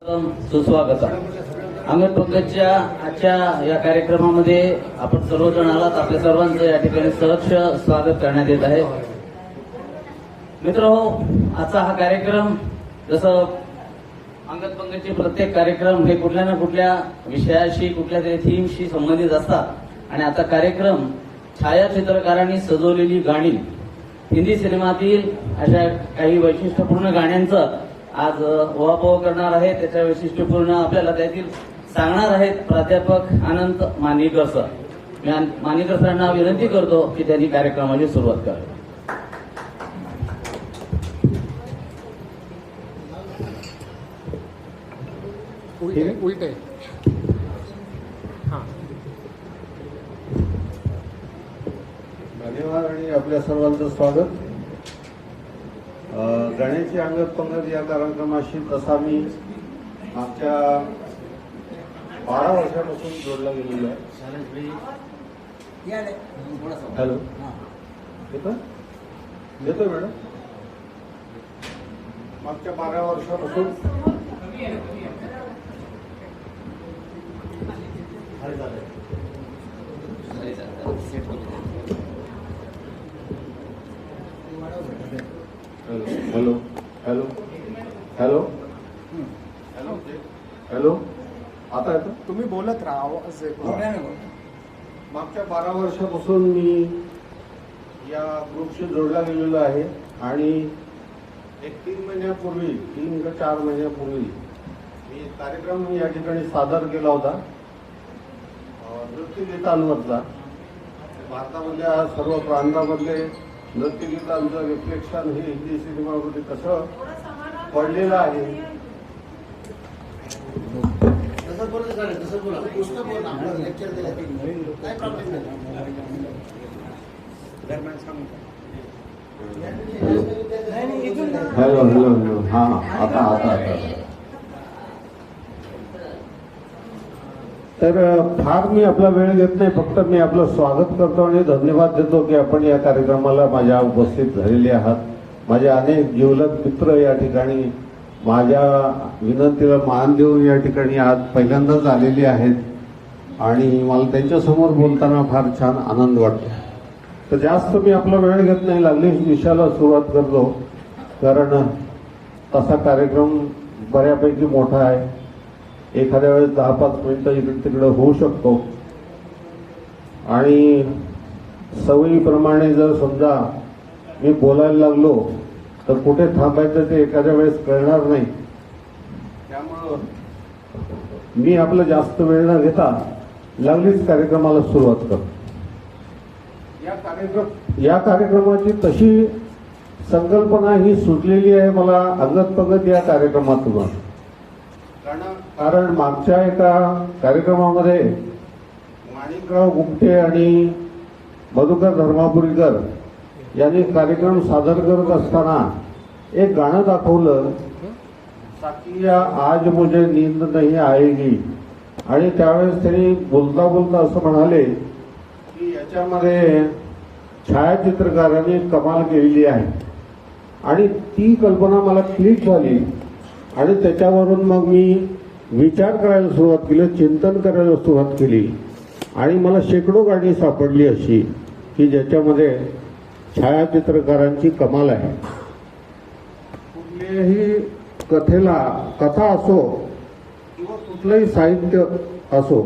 सुस्वागत. अंगद पंकजच्या आजच्या या कार्यक्रमामध्ये आपण सर्वजण आलात. आपल्या सर्वांचं या ठिकाणी सहर्ष स्वागत करण्यात येत आहे. मित्रहो, आजचा हा कार्यक्रम जसं अंगद पंकजचे प्रत्येक कार्यक्रम हे कुठल्या ना कुठल्या विषयाशी कुठल्या तरी थीमशी संबंधित असतात आणि आता कार्यक्रम छायाचित्रकारांनी सजवलेली गाणी हिंदी सिनेमातील अशा काही वैशिष्ट्यपूर्ण गाण्यांचं आज उहापोह करणार आहे. त्याच्या वैशिष्ट्यपूर्ण आपल्याला त्यातील सांगणार आहेत प्राध्यापक अनंत मानेकर सर. मी मानेकर सरांना विनंती करतो की त्यांनी कार्यक्रमाची सुरुवात करावी. उलटे धन्यवाद आणि आपल्या सर्वांचं स्वागत. गाण्याची अंगद पंकज या कार्यक्रमाशी तसा मी मागच्या 12 वर्षापासून जोडला गेलेलो आहे. हॅलो, येतो मॅडम. मागच्या 12 वर्षापासून hello hello hello hello hello आता येतो. तुम्ही बोलत राहा, आवाज येतो. मागच्या 12 वर्षापासून मी या ग्रुपशी जोडला गेलेलो आहे आणि एक 3 महिन्यापूर्वी 3 का 4 महिन्यापूर्वी मी कार्यक्रम या ठिकाणी सादर केला होता. नृत्यगीतांवरचा भारतामधल्या सर्व प्रांतामधले नृत्यगीतांचं रिफ्लेक्शन हे हिंदी सिनेमामध्ये कसं पडलेलं आहे. हॅलो हॅलो हॅलो हां आता आता आता तर फार मी आपला वेळ घेत नाही. फक्त मी आपलं स्वागत करतो आणि धन्यवाद देतो की आपण या कार्यक्रमाला माझ्या उपस्थित झालेले आहात. माझे अनेक जिवलग मित्र या ठिकाणी माझ्या विनंतीला मान देऊन या ठिकाणी आज पहिल्यांदाच आलेले आहेत आणि मला त्यांच्यासमोर बोलताना फार छान आनंद वाटतो. तर जास्त मी आपला वेळ घेत नाही, लागलीच विषयाला सुरुवात करतो. कारण तसा कार्यक्रम बऱ्यापैकी मोठा आहे. एखाद्या वेळेस 10-5 मिनिटं इकडे तिकडे होऊ शकतो आणि सवयीप्रमाणे जर समजा मी बोलायला लागलो तर कुठे थांबायचं ते एखाद्या वेळेस कळणार नाही. त्यामुळं मी आपला जास्त वेळ न घेता लागलीच कार्यक्रमाला सुरुवात करतो. या कार्यक्रमाची तशी संकल्पना ही सुचलेली आहे मला अंगद पंकज या कार्यक्रमातून. कारण मागच्या एका कार्यक्रमामध्ये माणिकराव गुप्ते आणि मधुकर धर्मापुरीकर यांनी कार्यक्रम सादर करत असताना एक गाणं दाखवलं, साकिया आज मुझे नींद नहीं आएगी. आणि त्यावेळेस त्यांनी बोलता बोलता असं म्हणाले की याच्यामध्ये छायाचित्रकारांनी कमाल केलेली आहे. आणि ती कल्पना मला क्लिक झाली आणि त्याच्यावरून मग मी विचार करायला सुरुवात केली, चिंतन करायला सुरुवात केली आणि मला शेकडो गाणी सापडली अशी की ज्याच्यामध्ये छायाचित्रकारांची कमाल आहे. कुठल्याही कथा असो किंवा कुठलंही साहित्य असो,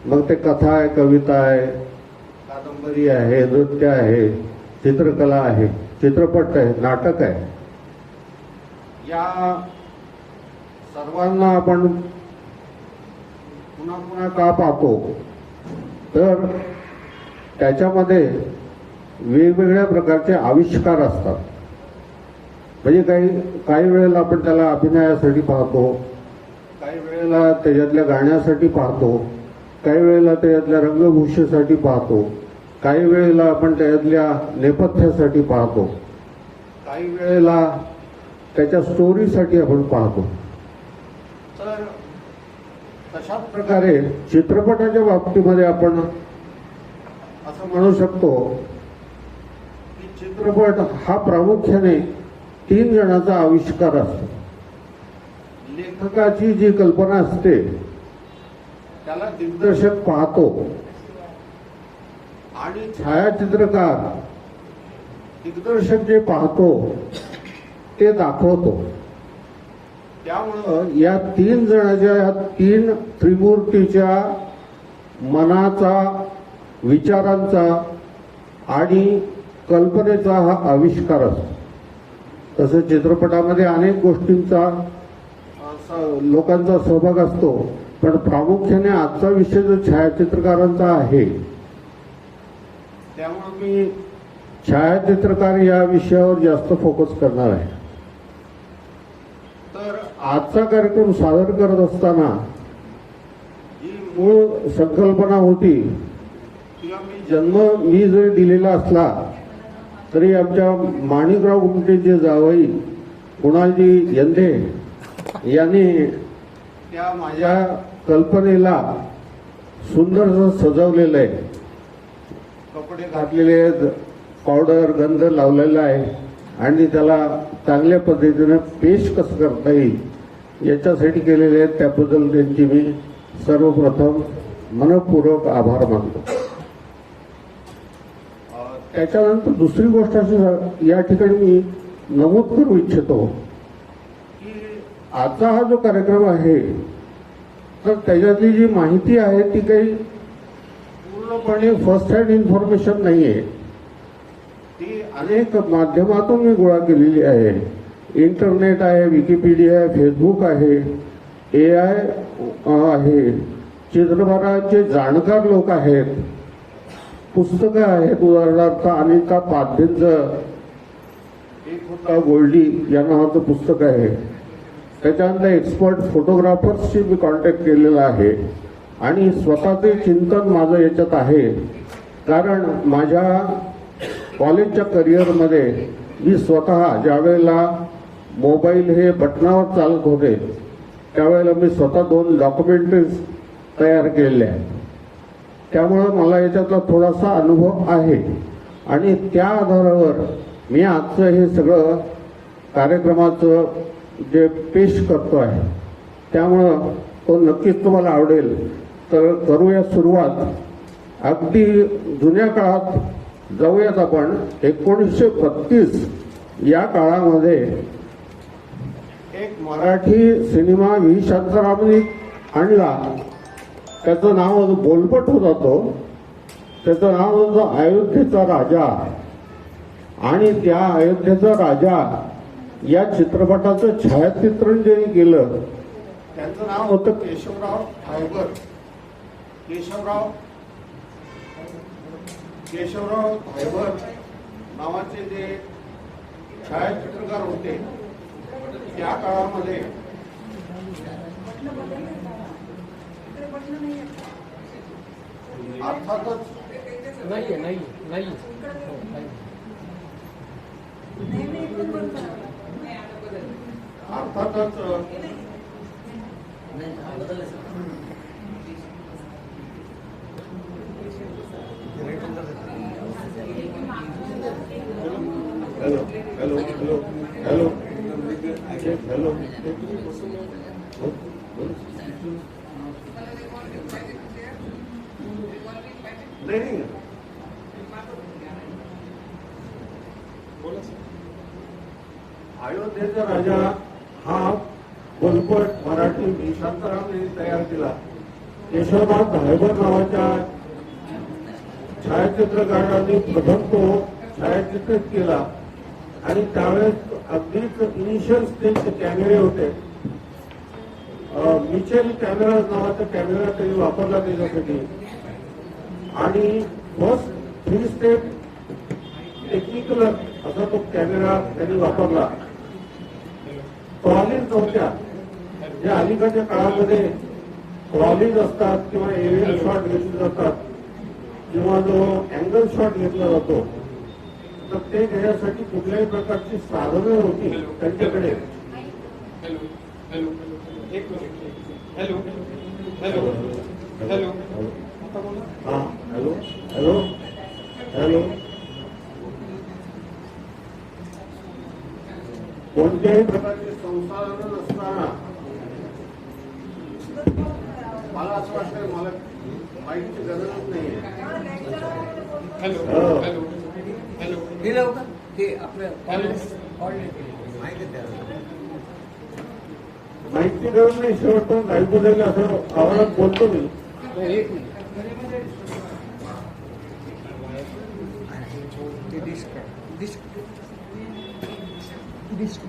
मग ते कथा आहे, कविता आहे, कादंबरी आहे, नृत्य आहे, चित्रकला आहे, चित्रपट आहे, नाटक आहे, या सर्वांना आपण पुन्हा पुन्हा का पाहतो तर त्याच्यामध्ये वेगवेगळ्या प्रकारचे आविष्कार असतात. म्हणजे काही वेळेला आपण त्याला अभिनयासाठी पाहतो, काही वेळेला त्याच्यातल्या गाण्यासाठी पाहतो, काही वेळेला त्याच्यातल्या रंगभूषेसाठी पाहतो, काही वेळेला आपण त्याच्यातल्या नेपथ्यासाठी पाहतो, काही वेळेला त्याच्या स्टोरीसाठी आपण पाहतो. तर तशाच प्रकारे चित्रपटाच्या बाबतीमध्ये आपण असं म्हणू शकतो की चित्रपट हा प्रामुख्याने 3 जणांचा आविष्कार असतो. लेखकाची जी कल्पना असते त्याला दिग्दर्शक पाहतो आणि छायाचित्रकार दिग्दर्शक जे पाहतो ते दाखवतो. त्यामुळं या तीन जणांच्या, या तीन त्रिमूर्तीच्या मनाचा, विचारांचा आणि कल्पनेचा हा आविष्कार असतो. तसं चित्रपटामध्ये अनेक गोष्टींचा लोकांचा सहभाग असतो, पण प्रामुख्याने आजचा विषय जो छायाचित्रकारांचा आहे, त्यामुळे मी छायाचित्रकार या विषयावर जास्त फोकस करणार आहे. तर आजचा कार्यक्रम सादर करत असताना जी मूळ संकल्पना होती किंवा मी जरी दिलेला असला तरी आमच्या माणिकराव गुमटेचे जावई कुणालजी यंधे यांनी त्या माझ्या कल्पनेला सुंदर सजवलेलं आहे. कपडे घातलेले आहेत, पावडर गंध लावलेला आहे आणि त्याला चांगल्या पद्धतीने पेश कसं करता येईल याच्यासाठी केलेले आहेत. त्याबद्दल त्यांची मी सर्वप्रथम मनपूर्वक आभार मानतो. त्याच्यानंतर दुसरी गोष्ट अशी या ठिकाणी मी नमूद करू इच्छितो की आजचा हा जो कार्यक्रम आहे तर त्याच्यातली जी माहिती आहे ती काही पूर्णपणे फर्स्ट हँड इन्फॉर्मेशन नाही आहे. ती अनेक माध्यमातून मी गोळा केलेली आहे. इंटरनेट आहे, विकिपीडिया आहे, फेसबुक आहे, AI आहे, चित्रपटाचे जाणकार लोक आहेत, पुस्तकं आहेत. उदाहरणार्थ अनिता पाध्येंचं एक होता गोल्डी या नावाचं पुस्तक आहे. त्याच्यानंतर एक्सपर्ट फोटोग्राफर्सशी मी कॉन्टॅक्ट केलेला आहे आणि स्वतःचे चिंतन माझं याच्यात आहे. कारण माझ्या कॉलेजच्या करिअरमध्ये मी स्वतः ज्यावेळेला मोबाईल हे बटनावर चालत होते त्यावेळेला मी स्वतः 2 डॉक्युमेंटरीज तयार केलेल्या आहेत. त्यामुळं मला याच्यातला थोडासा अनुभव आहे आणि त्या आधारावर मी आजचं हे सगळं कार्यक्रमाचं जे पेश करतो आहे त्यामुळं तो नक्कीच तुम्हाला आवडेल. तर करूया सुरुवात. अगदी जुन्या काळात जाऊयात आपण. 1932 या काळामध्ये एक मराठी सिनेमा व्ही शांतारामने आणला. त्याचं नाव होतं, बोलपट होता तो, त्याचं नाव होतं अयोध्येचा राजा. आणि त्या अयोध्येचा राजा या चित्रपटाचं छायाचित्रण जे केलं त्यांचं नाव होतं केशवराव थायबर. केशवराव थायबर नावाचे जे छायाचित्रकार होते त्या काळामध्ये अर्थातच hello hello hello hello hello नाही अयोध्येचा राजा हा बोलपट मराठी शांतारामने तयार केला. केशवराव थायबर नावाच्या छायाचित्रकारांनी प्रथम तो छायाचित्रित केला आणि त्यावेळेस अगदीच इनिशियल स्टेजचे कॅमेरे होते. मिचेल कॅमेरा नावाचा कॅमेरा त्यांनी वापरला त्याच्यासाठी आणि फर्स्ट 3 स्टेप टेक्निकल असा तो कॅमेरा त्यांनी वापरला. ट्रॉलीज नव्हत्या. ज्या अलीकडच्या काळामध्ये ट्रॉलीज असतात किंवा एरियल शॉट घेतले जातात किंवा जो अँगल शॉट घेतला जातो तर ते घेण्यासाठी कुठल्याही प्रकारची साधनं होती त्यांच्याकडे. हॅलो हॅलो हॅलो हा हॅलो हॅलो हॅलो कोणत्याही प्रकारचे संसाधन नसताना मला असं वाटतं मला माहितीची गरजच नाही हॅलो हॅलो हॅलो हे लावू का ते आपलं माहिती गरज नाही. शेवटपर्यंत नाही बोलायला असं आवाजात बोलतो मी. एक मिनिट ते डिस्क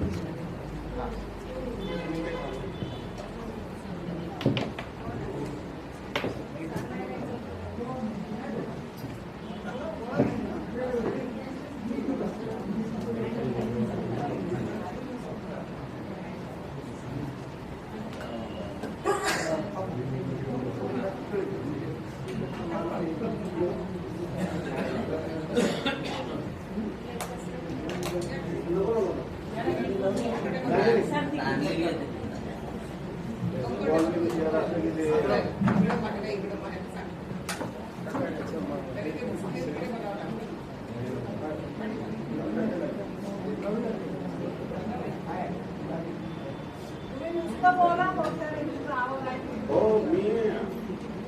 हो मी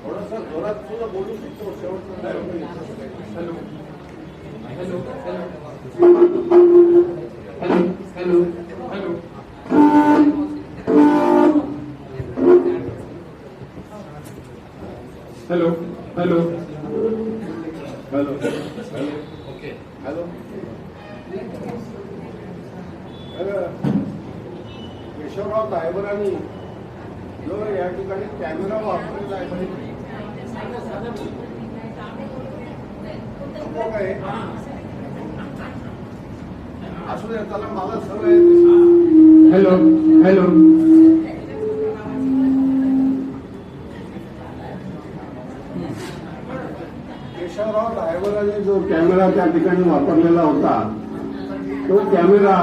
थोडासा जोरात सुद्धा बोलू शकतो. शेवटचं hello hello hello hello hello hello hello okay hello Keshavrao दायबरांनी जो या ठिकाणी कॅमेरा वापरलेला आहे तो काय असू द्या, त्याला मला सवय आहे. हॅलो हॅलो केशवराव दायबरांनी जो कॅमेरा त्या ठिकाणी वापरलेला होता तो कॅमेरा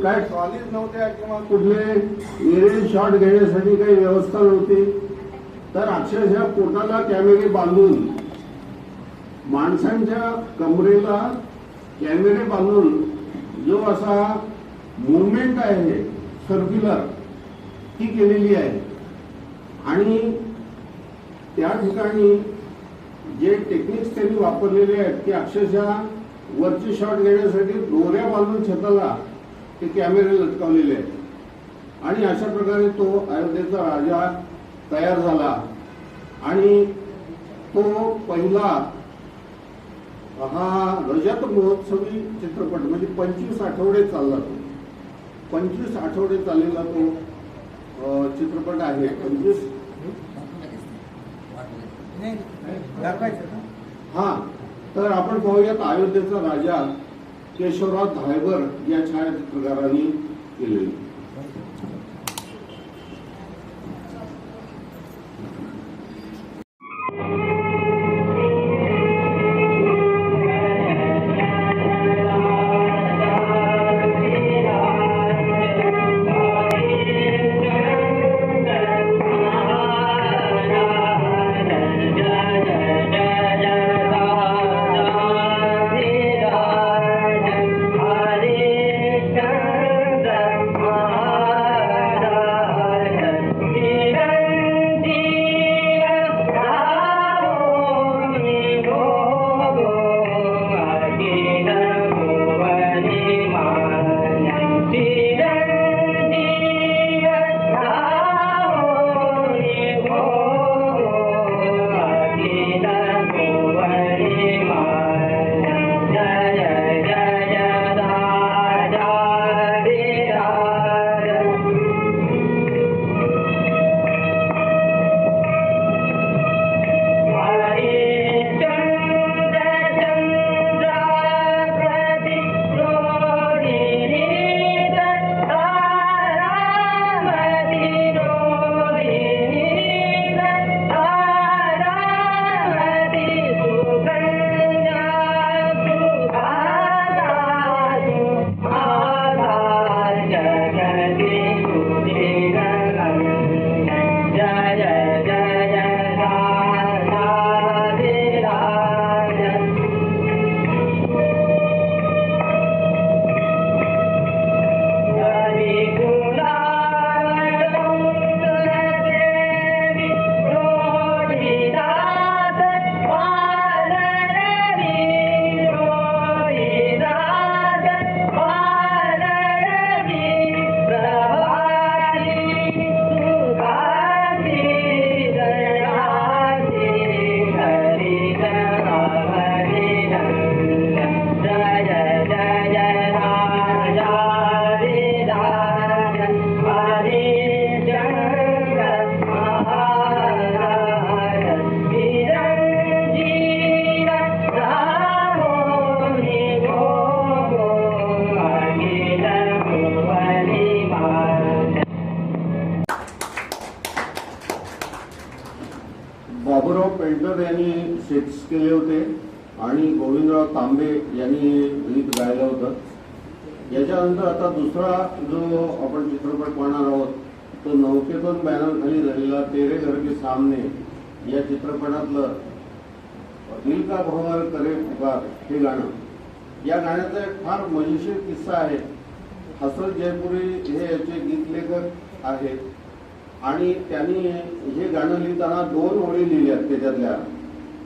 काय ट्रॉलीज नव्हत्या किंवा कुठले एरियल शॉट घेण्यासाठी काही व्यवस्था नव्हती. तर अक्षरशः पोटाला कॅमेरे बांधून माणसांच्या कमरेला कॅमेरे बांधून जो असा मुवमेंट आहे सर्क्युलर ती केलेली आहे. आणि त्या ठिकाणी जे टेक्निक्स त्यांनी वापरलेले आहेत की अक्षरशः वरचे शॉट घेण्यासाठी दोऱ्या बांधून छताला ते कॅमेरे लटकावलेले आहेत. आणि अशा प्रकारे तो अयोध्येचा राजा तयार झाला. आणि तो पहिला हा रजत महोत्सवी चित्रपट म्हणजे 25 आठवडे चालला तो. 25 आठवडे चाललेला तो चित्रपट आहे. 25 हा. तर आपण पाहूयात अयोध्येचा राजा केशवराव धायबर या छायाचित्रकारांनी केलेली. Hare Chandra बाबूराव पेंटर यांनी सेट्स केले होते आणि गोविंदराव तांबे यांनी गीत गायलं होतं. याच्यानंतर आता दुसरा जो आपण चित्रपट पाहणार आहोत तो नौकेतन बॅनर खाली झालेला तेरे घर के सामने या चित्रपटातलं दिल का भंवर करे पुकार हे गाणं. या गाण्याचा एक फार मजेशीर किस्सा आहे. हसरत जयपुरी हे याचे गीतलेखक आहेत आणि त्यांनी हे गाणं लिहिताना 2 ओळी लिहिल्यात. त्याच्यातल्या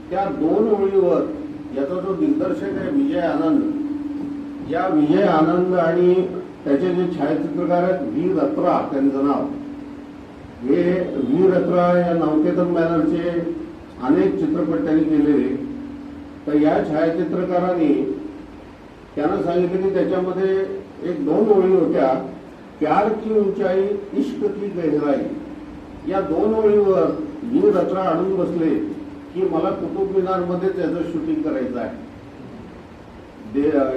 त्या 2 ओळीवर याचा जो दिग्दर्शक आहे विजय आनंद, या विजय आनंद आणि त्याचे जे छायाचित्रकार आहेत व्ही रत्रा, त्यांचं नाव हे व्ही रत्रा या नौकेतन बॅनरचे अनेक चित्रपट त्यांनी केलेले. तर या छायाचित्रकारांनी त्यांना सांगितलं की त्याच्यामध्ये एक 2 ओळी होत्या, प्यार की ऊंचाई इश्क की गहराई. या 2 ओळीवर व्ही रत्रा आणून बसले की मला कुतुब मिनारमध्ये त्याचं शूटिंग करायचं आहे.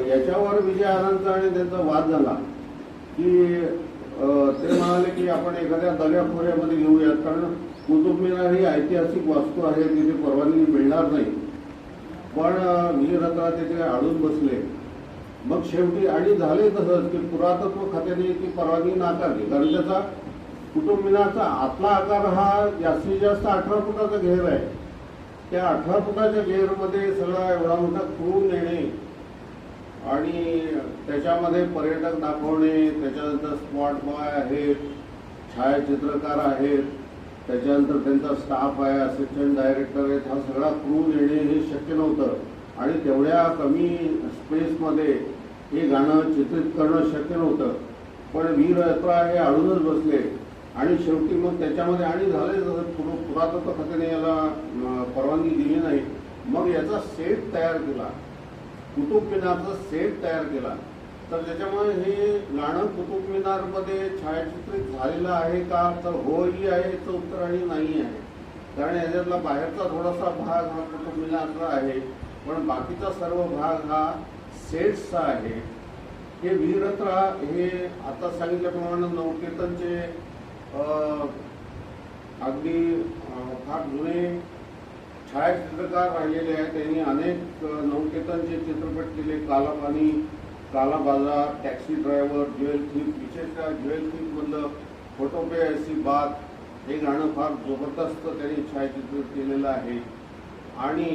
याच्यावर विजय आनंदचा आणि त्यांचा वाद झाला की ते म्हणाले की आपण एखाद्या दर्याखोऱ्यामध्ये घेऊयात, कारण कुतुब मिनार ही ऐतिहासिक वास्तू आहे, तिथे परवानगी मिळणार नाही. पण व्ही रत्रा तिथे अडून बसले. मग शेवटी आणि झाले तसंच की पुरातत्व खात्याने ती परवानगी नाकारली, कारण त्याचा कुतुब मिनारचा आतला आकार हा जास्तीत जास्त 18 फुटाचा घेर आहे. त्या 18 फुटाच्या घेरमध्ये सगळा एवढा मोठा क्रू नेणे आणि त्याच्यामध्ये पर्यटक दाखवणे, त्याच्यानंतर स्पॉट बॉय आहेत, छायाचित्रकार आहेत, त्याच्यानंतर त्यांचा स्टाफ आहे, असिस्टंट डायरेक्टर आहेत, हा सगळा क्रू नेणे हे शक्य नव्हतं. आणि तेवढ्या कमी स्पेसमध्ये हे गाणं चित्रित करणं शक्य नव्हतं. पण व्ही रत्रा हे अडूनच बसले आणि शेवटी मग त्याच्यामध्ये आणि झाले जसं पुरातत्व खात्याने याला परवानगी दिली नाही. मग याचा सेट तयार केला, कुतुब मिनारचा सेट तयार केला. तर त्याच्यामुळे हे गाणं कुतुब मिनारमध्ये छायाचित्रित झालेलं आहे का, तर होही आहे याचं उत्तर आणि नाही आहे. कारण याच्यातला बाहेरचा थोडासा भाग हा कुतुब मिनारचा आहे, पण बाकीचा सर्व भाग हा सेट्सचा आहे. हे व्ही रत्रा हे आता सांगितल्याप्रमाणे नौकेतनचे अगदी फार जुने छायाचित्रकार राहिलेले आहेत. त्यांनी अनेक नौकेतनचे चित्रपट केले, काला पाणी, काला बाजार, टॅक्सी ड्रायव्हर, ज्वेल थीफ. विशेषतः ज्वेल थीफ मधलं फोटो पे ऐसी बात हे गाणं फार जबरदस्त त्यांनी छायाचित्रित केलेलं आहे. आणि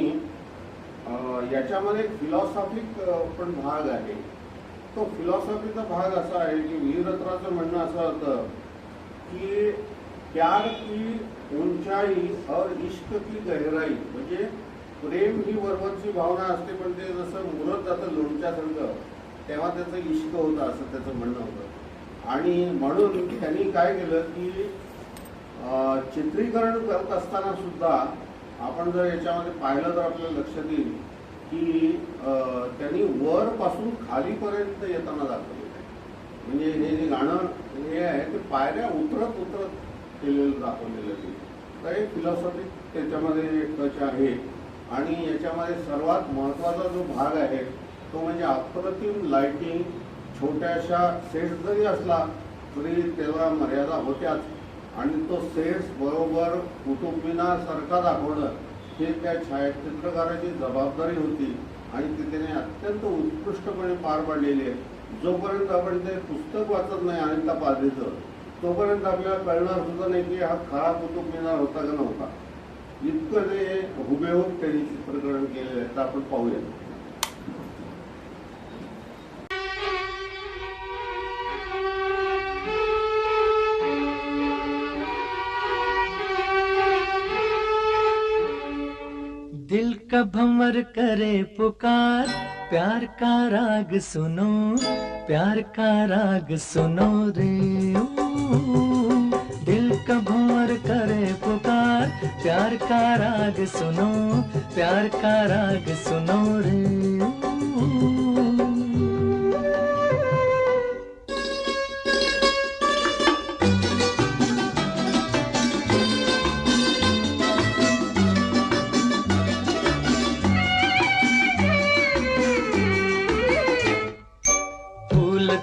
याच्यामध्ये एक फिलॉसॉफिक पण भाग आहे. तो फिलॉसॉफीचा भाग असा आहे की व्ही रत्राचं म्हणणं असं होतं की प्यार की ऊंचाई और इश्क की गहराई, म्हणजे प्रेम ही वरवरची भावना असते, पण ते जसं मुरत जातं लोणच्यासारखं तेव्हा त्याचं इश्क होतं असं त्याचं म्हणणं होतं. आणि म्हणून त्यांनी काय केलं की चित्रीकरण करत असताना सुद्धा आपण जर याच्यामध्ये पाहिलं तर आपल्याला लक्षात येईल की त्यांनी वरपासून खालीपर्यंत येताना दाखवलेलं आहे. म्हणजे हे जे गाणं हे आहे ते पायऱ्या उतरत उतरत केलेलं दाखवलेलं आहे. तर एक फिलॉसॉफी त्याच्यामध्ये टच आहे. आणि याच्यामध्ये सर्वात महत्त्वाचा जो भाग आहे तो म्हणजे अप्रतिम लाइटिंग. छोट्याशा सेट्स जरी असला तरी त्याला मर्यादा होत्याच, आणि तो सेट्स बरोबर कुतुब मिनार सारखा दाखवणं हे त्या छायाचित्रकाराची जबाबदारी होती आणि ती त्याने अत्यंत उत्कृष्टपणे पार पाडलेली आहे. जोपर्यंत आपण ते पुस्तक वाचत नाही अनिता पाधीचं तोपर्यंत आपल्याला कळणार सुद्धा नाही की हा खरा कुतुब मिनार होता का नव्हता. इतकं ते हुबेहूब त्यांनी चित्रीकरण केलेलं आहे. तर आपण पाहूया. दिल का भंवर करे पुकार, प्यार का राग सुनो, प्यार का राग सुनो रे. दिल का भंवर करे पुकार, प्यार का राग सुनो, प्यार का राग सुनो रे.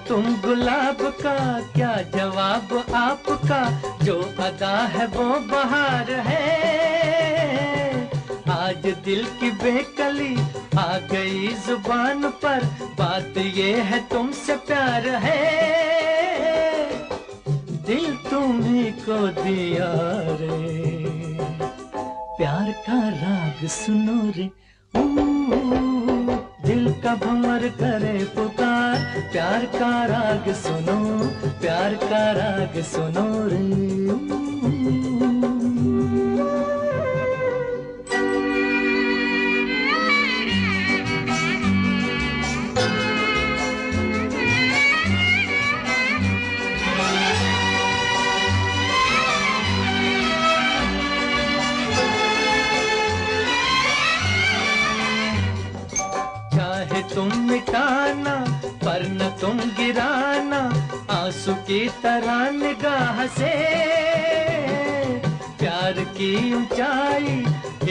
तुम गुलाब का क्या जवाब आपका, जो अदा है वो बहार है. आज दिल की बेकली आ गई जुबान पर, बात ये है तुमसे प्यार है, दिल तुम्ही को दिया रे, प्यार का राग सुनो रे, दिल का भंवर करे पुकार, प्यार का राग सुनो, प्यार का राग सुनो रे। चाहे तुम मिटाना पर न तुम गिराना, आंसू की तरह निगाह से, प्यार की ऊंचाई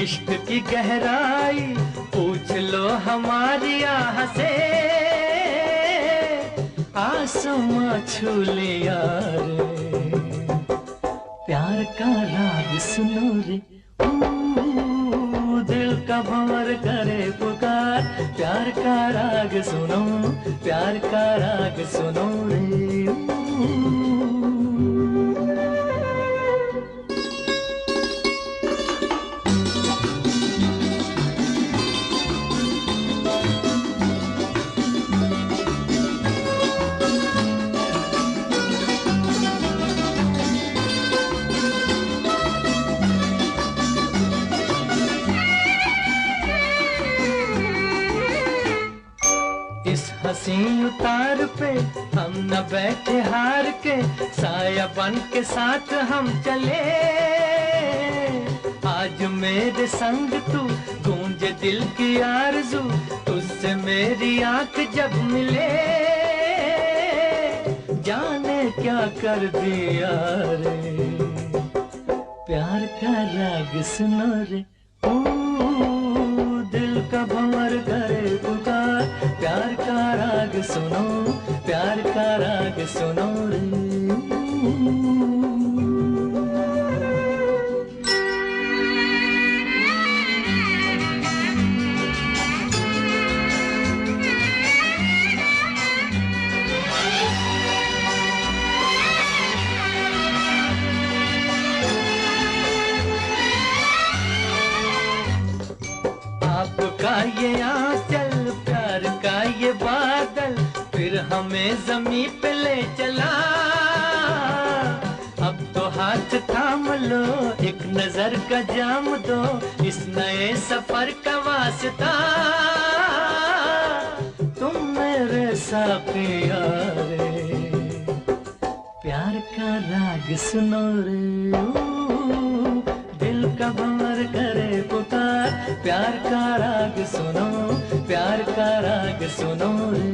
इश्क की गहराई पूछ लो हमारी आह से, आसमां छू लिया रे, प्यार का राग सुनो रे, दिल का भंवर करे पुकार, प्यार का राग सुनो, प्यार का राग सुनो रे। इस हंसी उतार पे हम न बैठे हार के, साया बन के साथ हम चले, आज मेरे संग तू गूंजे दिल की आरज़ू, तुझसे मेरी आंख जब मिले, जाने क्या कर दिया रे, प्यार का राग सुनो रे, दिल का भंवर करे पुकार, प्यार का राग सुनो, प्यार का राग सुनो रे। आपका ये आंचल, प्यार का ये बादल, फिर हमें जमीन पे ले चला, अब तो हाथ थाम लो, एक नजर का जाम दो, इस नए सफर का वास्ता, तुम मेरे साथिया रे, प्यार का राग सुनो रे, दिल का भंवर करे पुकार, प्यार का राग सुनो, प्यार का राग सुनो रे।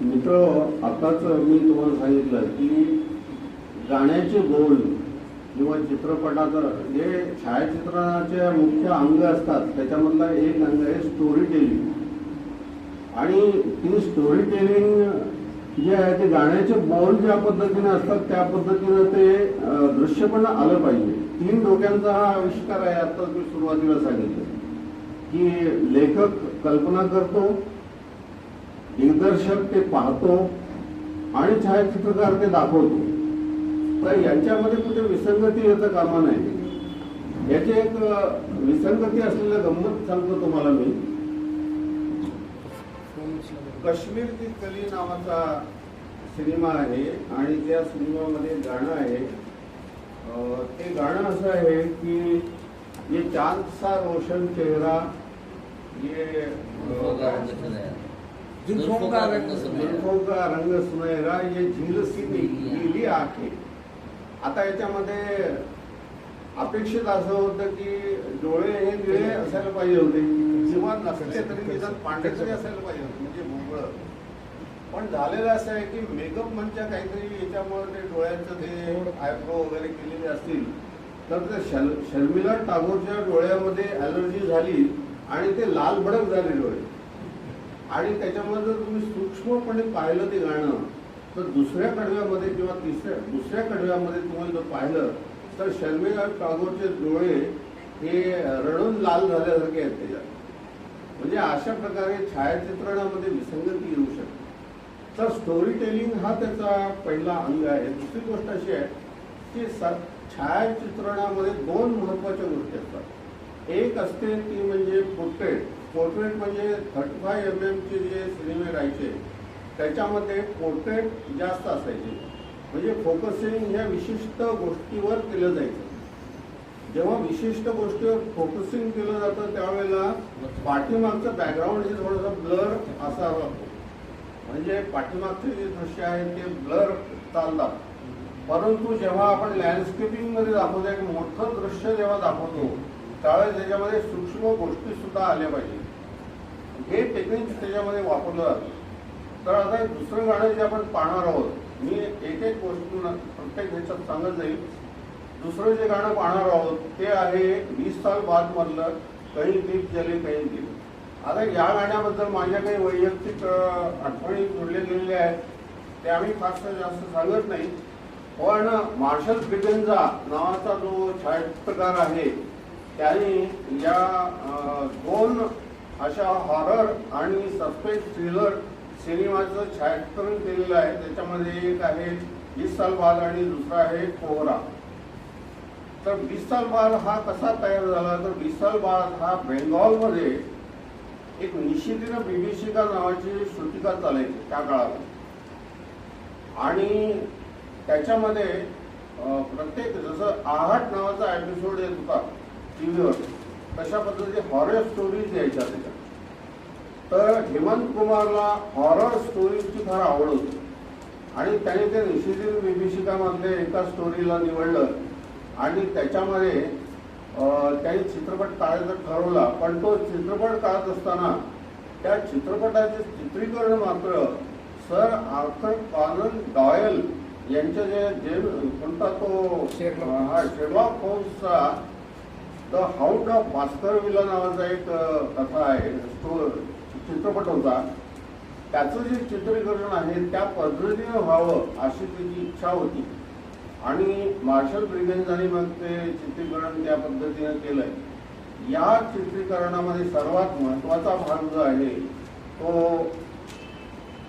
मित्र, आताच मी तुम्हाला सांगितलं की गाण्याचे बोल किंवा चित्रपटाचं जे छायाचित्रणाचे मुख्य अंग असतात त्याच्यामधला एक अंग आहे स्टोरी टेलिंग, आणि ती स्टोरी टेलिंग जे आहे ते गाण्याचे बोल ज्या पद्धतीने असतात त्या पद्धतीनं ते दृश्य पण आलं पाहिजे. 3 डोक्यांचा हा आविष्कार आहे. आता मी सुरुवातीला सांगितलं की लेखक कल्पना करतो, दिग्दर्शक ते पाहतो आणि छायाचित्रकार ते दाखवतो. तर यांच्यामध्ये कुठे विसंगती येतं कामा नाही. याची एक विसंगती असलेलं गंमत सांगतो तुम्हाला मी. काश्मीर की कली नावाचा सिनेमा आहे आणि त्या सिनेमामध्ये गाणं आहे. ते गाणं असं आहे की ये चांद सा रोशन चेहरा, ये जुल्फों का रंग सुनहरा, ये झील सी नीली आंखें. आता याच्यामध्ये अपेक्षित असं होतं की डोळे हे निळे असायला पाहिजे होते किंवा नसले तरी निदान पांढरे तरी असायला पाहिजे होते, म्हणजे भोगळं. पण झालेलं असं आहे की मेकअप म्हणजे काहीतरी याच्यामुळे ते डोळ्यांचं ते आयब्रो वगैरे केलेले असतील तर त्या शर्मिला टागोरच्या डोळ्यामध्ये ॲलर्जी झाली आणि ते लाल भडक झाले डोळे. आणि त्याच्यामध्ये जर तुम्ही सूक्ष्मपणे पाहिलं ते गाणं तर दुसऱ्या कडव्यामध्ये किंवा दुसऱ्या कडव्यामध्ये तुम्ही जर पाहिलं तर शर्मिला टागोरचे डोळे हे रडून लाल झाल्यासारखे आहेत त्याच्यात. म्हणजे अशा प्रकारे छायाचित्रणामध्ये विसंगती येऊ शकते. तर स्टोरी टेलिंग हा त्याचा पहिला अंग आहे. दुसरी गोष्ट अशी आहे की छायाचित्रणामध्ये दोन महत्वाच्या गोष्टी असतात. एक असते ती म्हणजे पोर्ट्रेट. पोर्ट्रेट म्हणजे 35 mm चे जे सिनेमे राहायचे त्याच्यामध्ये पोर्ट्रेट जास्त असायचे. म्हणजे फोकसिंग ह्या विशिष्ट गोष्टीवर केलं जायचं. जेव्हा विशिष्ट गोष्टीवर फोकसिंग केलं जातं त्यावेळेला पाठीमागचं बॅकग्राऊंड हे थोडंसं ब्लर असावं लागतो. म्हणजे पाठीमागचे जे दृश्य आहेत ते ब्लर चालतात. परंतु जेव्हा आपण लँडस्केपिंग मध्ये दाखवतो एक मोठं दृश्य जेव्हा दाखवतो त्यावेळेस त्याच्यामध्ये सूक्ष्म गोष्टी सुद्धा आल्या पाहिजे. हे टेक्निक त्याच्यामध्ये वापरलं जातं. तर आता दुसरं गाणं जे आपण पाहणार आहोत मी एक एक गोष्ट प्रत्येक ह्याच्यात सांगत जाईल. दुसरं जे गाणं पाहणार आहोत ते आहे 20 साल बाद मधलं कहीं दीप जले कहीं दिल. आता या गाण्याबद्दल माझ्या काही वैयक्तिक आठवणी जोडल्या गेलेल्या आहेत ते आम्ही फारसं जास्त सांगत नाही. पण मार्शल ब्रिगेन्झा नावाचा जो छायाचित्रकार आहे त्याने या दोन अशा हॉरर आणि सस्पेन्स थ्रिलर सिनेमाचं छायाचित्रण केलेलं आहे. त्याच्यामध्ये एक आहे 20 साल बाद आणि दुसरा आहे कोहरा. तर 20 साल बाद हा कसा तयार झाला तर 20 साल बाद हा बेंगॉलमध्ये एक निशितीनं बीबीशिका नावाची श्रुतिका चालायची त्या काळात. आणि त्याच्यामध्ये प्रत्येक जसं आहट नावाचा एपिसोड येत होता टीव्हीवर तशा पद्धतीने हॉरर स्टोरीज यायच्या त्याच्यात. तर हेमंत कुमारला हॉरर स्टोरीजची फार आवड होती आणि त्याने ते निशितीन बीबीशिकामधले एका स्टोरीला निवडलं आणि त्याच्यामध्ये त्यांनी चित्रपट काढायचा ठरवला. पण तो चित्रपट काढत असताना त्या चित्रपटाचे चित्रीकरण मात्र सर आर्थर कॉनन डॉयल यांच्या जे कोणता तो शेरलॉक होम्सचा द हाऊंड ऑफ बास्करविला नावाचा एक कथा आहे चित्रपट होता. त्याचं जे चित्रीकरण आहे त्या पद्धतीने व्हावं अशी त्याची इच्छा होती आणि मार्शल ब्रिगेन्झाने मग ते चित्रीकरण त्या पद्धतीने केलंय. या चित्रीकरणामध्ये सर्वात महत्वाचा भाग जो आहे तो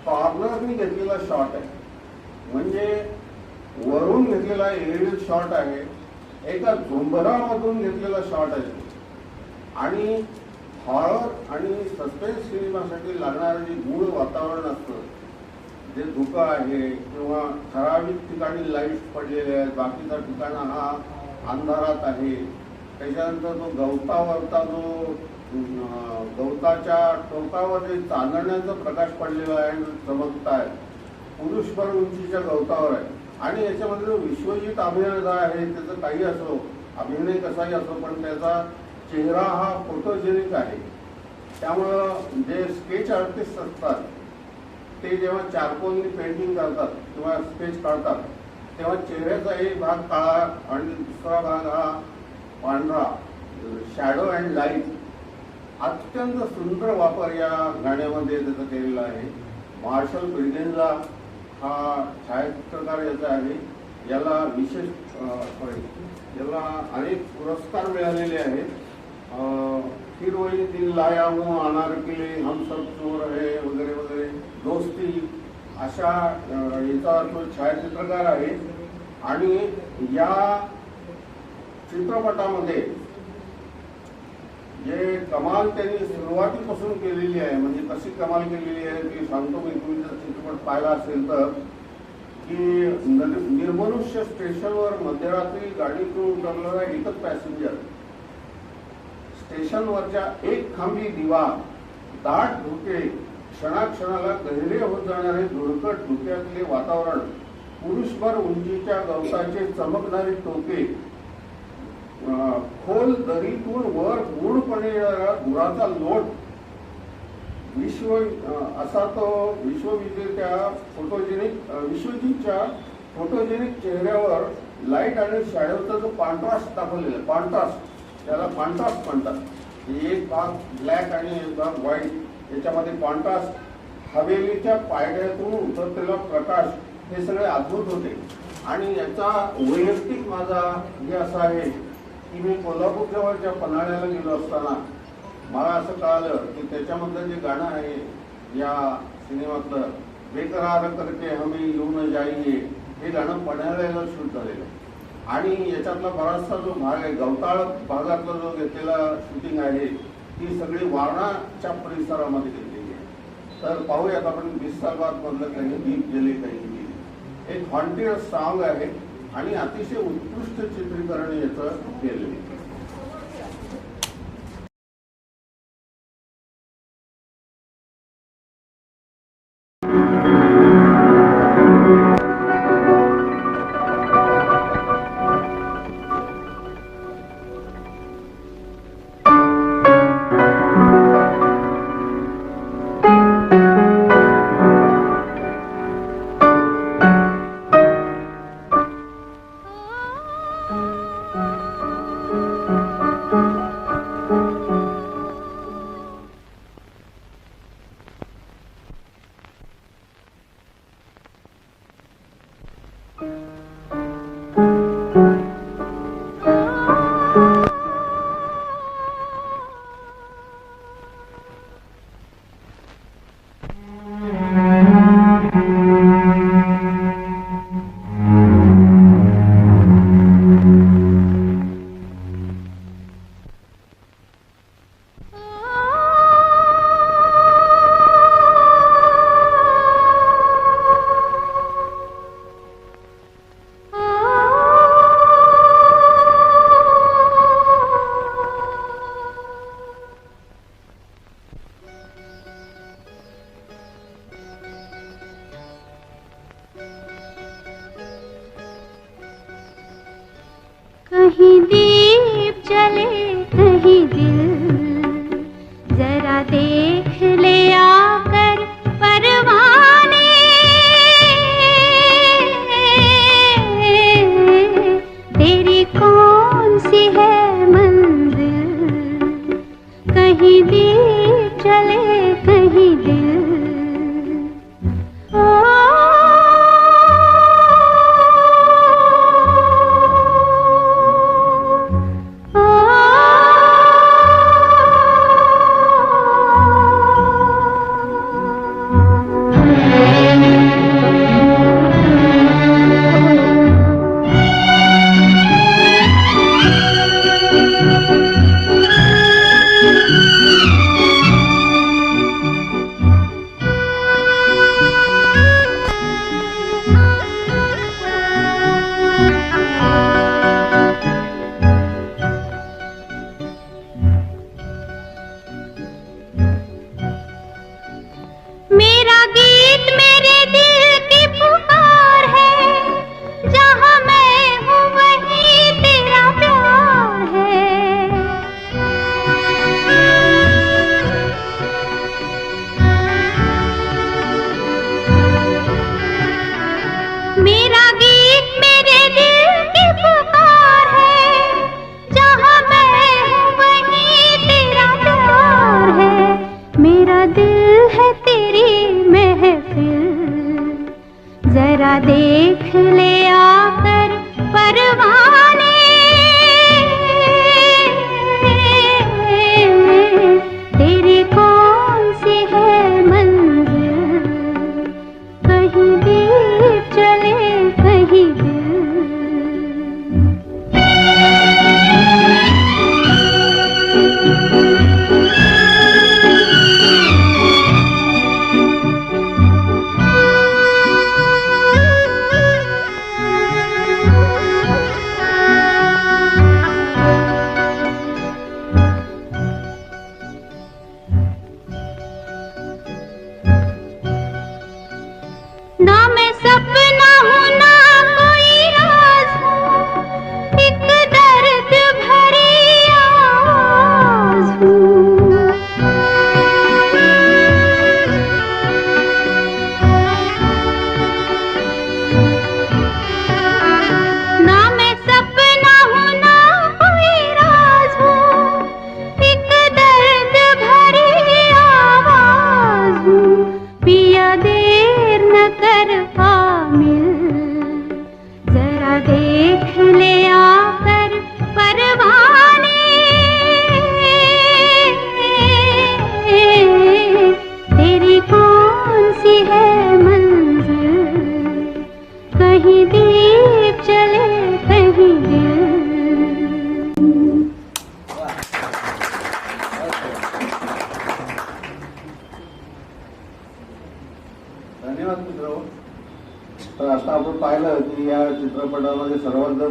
कॉर्नरनी घेतलेला शॉट आहे. म्हणजे वरून घेतलेला एरियल शॉट आहे. एका झुंबरामधून घेतलेला शॉट आहे. आणि हॉरर आणि सस्पेन्स सिनेमासाठी लागणारं जे मूळ वातावरण असतं जे धुकं आहे किंवा ठराविक ठिकाणी लाईट्स पडलेले आहेत बाकीचा ठिकाण हा अंधारात आहे. त्याच्यानंतर तो गवतावरचा जो गवताच्या टोकावर जे चांदण्याचा प्रकाश पडलेला आहे आणि चमकत आहे पुरुषभर उंचीच्या गवतावर आहे. आणि याच्यामध्ये जो विश्वजित अभिनेता आहे त्याचं काही असो अभिनय कसाही असो पण त्याचा चेहरा हा फोटोजेनिक आहे. त्यामुळं जे स्केच आर्टिस्ट असतात ते जेव्हा चारकोलनी पेंटिंग करतात किंवा स्केच काढतात तेव्हा चेहऱ्याचा एक भाग काळा आणि दुसरा भाग हा पांढरा शॅडो अँड लाईट अत्यंत सुंदर वापर या गाण्यामध्ये त्याचा केलेला आहे. मार्शल ब्रिगेन्झा हा छायाचित्रकार याचा आहे. याला याला अनेक पुरस्कार मिळालेले आहेत. फिर वही दिल लाया हूँ अनारकली हम सब चोर है वगैरे वगैरे दोस्ती अशा याचा तो छायाचित्रकार आहे. आणि या चित्रपटामध्ये जे कमाल त्यांनी सुरुवातीपासून केलेली आहे म्हणजे कशी कमाल केलेली आहे ती सांगतो मी. तुम्ही जर चित्रपट पाहिला असेल तर की निर्मनुष्य स्टेशनवर मध्यरात्री गाडीतून उतरलेला एकच पॅसेंजर स्टेशनवरच्या एक खांबी दिवा दाट धुके क्षणाक्षणाला गहिरे होत जाणारे धुळकट धुक्यातले वातावरण पुरुषभर उंचीच्या गवताचे चमकणारे टोके खोल दरीतून वर गूढपणे येणारा धुराचा लोट असा तो विश्वविजेत्या विश्वजितच्या फोटोजेनिक चेहऱ्यावर लाईट आणि शॅडोचा जो कॉन्ट्रास्ट दाखवलेला आहे, कॉन्ट्रास्ट, त्याला कॉन्ट्रास्ट म्हणतात. एक भाग ब्लॅक आणि एक भाग व्हाईट, याच्यामध्ये कॉन्ट्रास्ट, हवेलीच्या पायऱ्यातून उतरलेला प्रकाश, हे सगळे अद्भुत होते. आणि याचा वैयक्तिक माझा हे असा आहे की मी कोल्हापूर जवळच्या पन्हाळ्याला गेलो असताना मला असं कळालं की त्याच्यामधलं जे गाणं आहे या सिनेमातलं, बेकरार करके हमें यूं न जाइए, हे गाणं पन्हाळ्याला शूट झालेलं आहे. आणि याच्यातला बराचसा जो भाग आहे, गवताळ भागातला जो घेतलेला शूटिंग आहे, ती सगळी वारणाच्या परिसरामध्ये घेतलेली आहे. तर पाहूयात आपण 20 साल बाद मधलं काही दीप गेले काही गेले. एक हॉन्टेड सॉन्ग आहे आणि अतिशय उत्कृष्ट चित्रीकरण याचं केलेलं आहे. कहीं दीप जले कहीं दिल, जरा देख ले आकर परवाने, तेरी कौन सी है मंजिल, कहीं दीप जले कहीं दिल.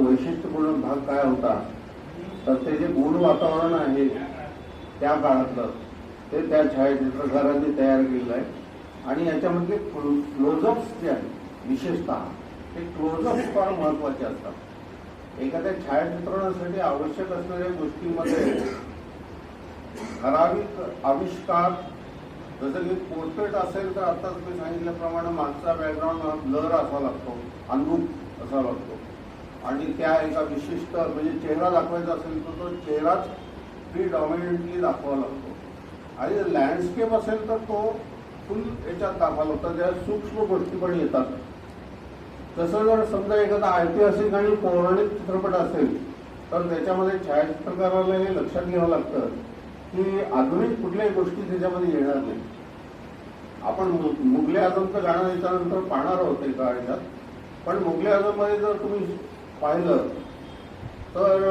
वैशिष्ट्यपूर्ण भाग काय होता, तर ते जे गूढ वातावरण आहे त्या काळातलं ते त्या छायाचित्रकारांनी तयार केलेलं आहे. आणि याच्यामधले क्लोजअप्स जे आहेत विशेषतः ते क्लोजअप्स फार महत्वाचे असतात. एखाद्या छायाचित्रणासाठी आवश्यक असणाऱ्या गोष्टींमध्ये ठराविक आविष्कार, जसं की पोर्ट्रेट असेल तर आता तुम्ही सांगितल्याप्रमाणे मागचा बॅकग्राऊंड ब्लर असावा लागतो, अनरूप असावा लागतो. आणि त्या एका विशिष्ट म्हणजे चेहरा दाखवायचा असेल तर तो चेहराच प्रीडॉमिनंटली दाखवावा लागतो. आणि लँडस्केप असेल तर तो फुल याच्यात दाखवायला लागतो, त्या सूक्ष्म गोष्टी पण येतात. तसं जर समजा एखादा ऐतिहासिक आणि पौराणिक चित्रपट असेल तर त्याच्यामध्ये छायाचित्रकाराला हे लक्षात घ्यावं लागतं की आधुनिक कुठल्याही गोष्टी त्याच्यामध्ये येणार नाही. आपण मुघले आझमचं गाणं याच्यानंतर पाहणार आहोत एका ह्याच्यात, पण मुघले आझममध्ये जर तुम्ही पाहिलं तर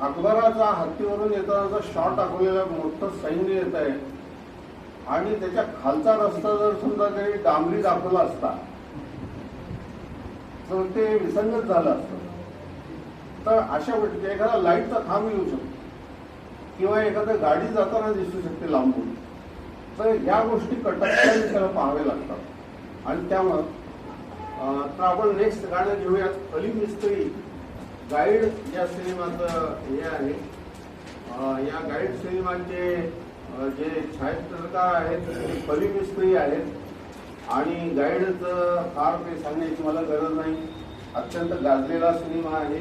अकबराचा हत्तीवरून येतानाचा शॉट दाखवलेला मोठं सैन्य येत आहे आणि त्याच्या खालचा रस्ता जर समजा तरी डांबरी दाखवला असता तर ते विसंगत झालं असतं. तर अशा गोष्टी एखादा लाईटचा खांब येऊ शकतो किंवा एखाद्या गाडी जाताना दिसू शकते लांबून. तर ह्या गोष्टी कटाक्षाने त्याला पाहावे लागतात. आणि त्यामुळं तर आपण नेक्स्ट गाणं घेऊयात. फली मिस्त्री गाईड या सिनेमाचं हे आहे. या गाईड सिनेमाचे जे छायाचित्रकार आहेत ते फली मिस्त्री आहेत आणि गाईडचं फार काही सांगण्याची मला गरज नाही. अत्यंत गाजलेला सिनेमा आहे.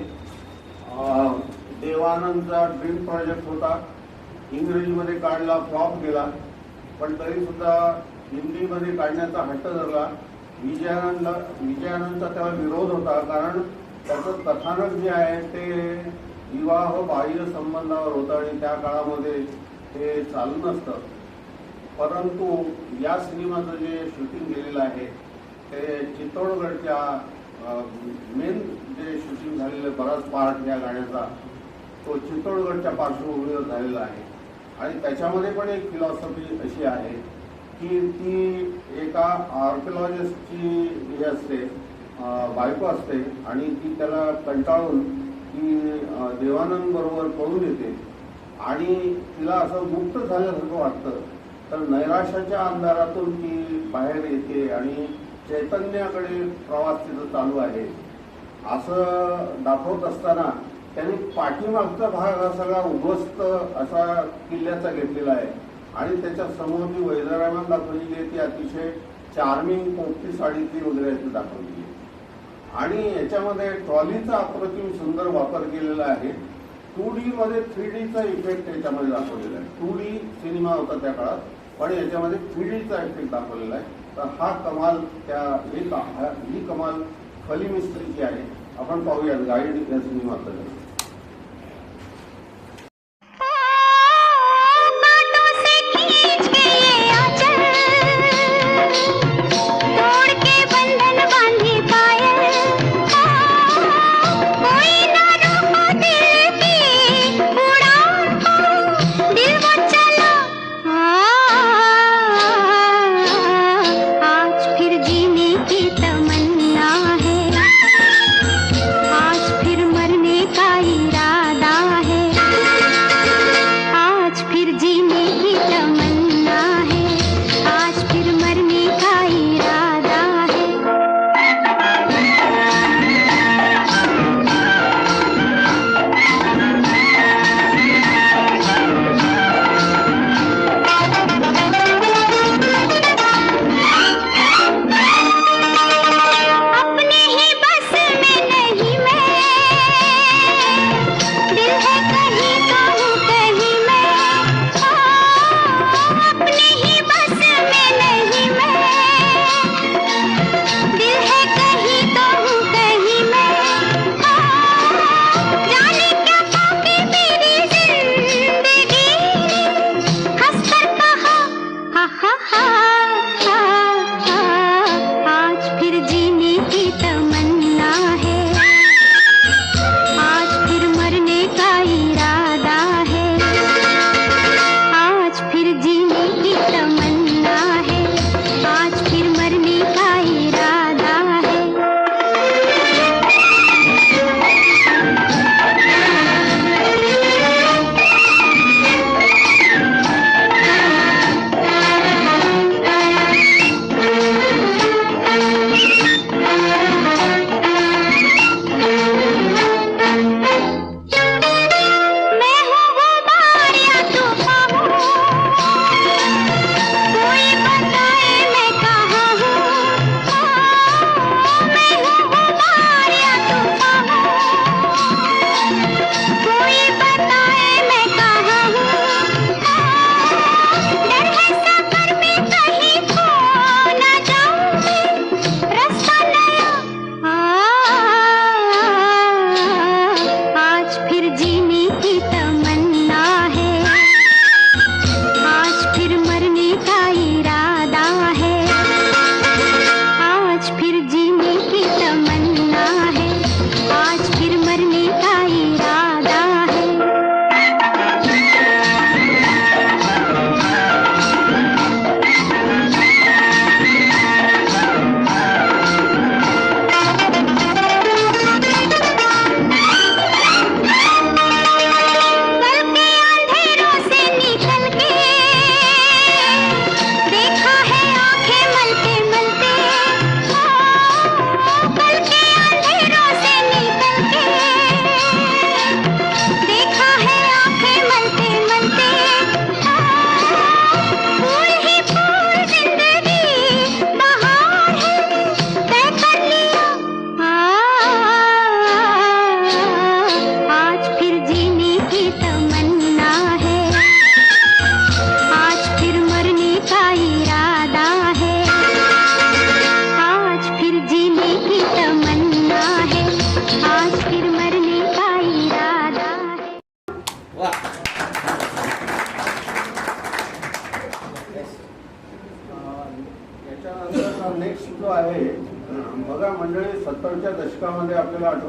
देवानंदचा ड्रीम प्रोजेक्ट होता, इंग्रजीमध्ये काढला, फ्लॉप गेला, पण तरी सुद्धा हिंदीमध्ये काढण्याचा हट्ट धरला. विजयानंदचा त्याला विरोध होता, कारण त्याचं कथानक जे आहे ते विवाह बाह्य संबंधावर होतं आणि त्या काळामध्ये ते चालू नसतं. परंतु या सिनेमाचं जे शूटिंग केलेलं आहे ते चित्तोडगडच्या मेन जे शूटिंग झालेलं बराच पार्ट या गाण्याचा तो चित्तोडगडच्या पार्श्वभूमीवर झालेला आहे. आणि त्याच्यामध्ये पण एक फिलॉसॉफी अशी आहे की ती एका आर्किओलॉजिस्टची हे असते, बायको असते आणि ती त्याला कंटाळून ती देवानंद बरोबर पळून येते आणि तिला असं मुक्त झाल्यासारखं वाटतं. तर नैराश्याच्या अंधारातून ती बाहेर येते आणि चैतन्याकडे प्रवास तिथं चालू आहे असं दाखवत असताना त्यांनी पाठीमागचा भाग हा सगळा उद्ध्वस्त असा किल्ल्याचा घेतलेला आहे आणि त्याच्या समोर जी वैदरायमान दाखवलेली आहे ती अतिशय चार्मिंग पोपटी साडीतली वगैरे ती दाखवलेली आहे. आणि याच्यामध्ये ट्रॉलीचा अप्रतिम सुंदर वापर केलेला आहे. 2D मध्ये 3Dचा इफेक्ट याच्यामध्ये दाखवलेला आहे. 2D सिनेमा होता त्या काळात, पण याच्यामध्ये 3Dचा इफेक्ट दाखवलेला आहे. तर हा कमाल ही कमाल फली मिस्त्रीची आहे. आपण पाहूया गाईड या सिनेमातलं. का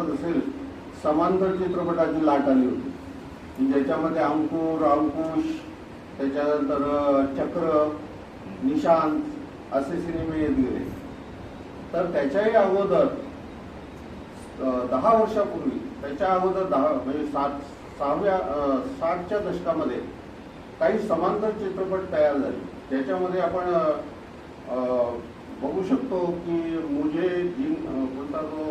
आठवत असेल समांतर चित्रपटाची लाट आली होती की ज्याच्यामध्ये अंकुर, अंकुश, त्याच्यानंतर चक्र, निशांत असे सिनेमे येत गेले. तर त्याच्याही अगोदर 10 वर्षापूर्वी, त्याच्या अगोदर 10 म्हणजे 60च्या दशकामध्ये काही समांतर चित्रपट तयार झाले ज्याच्यामध्ये आपण बघू शकतो की मुझे कोणता तो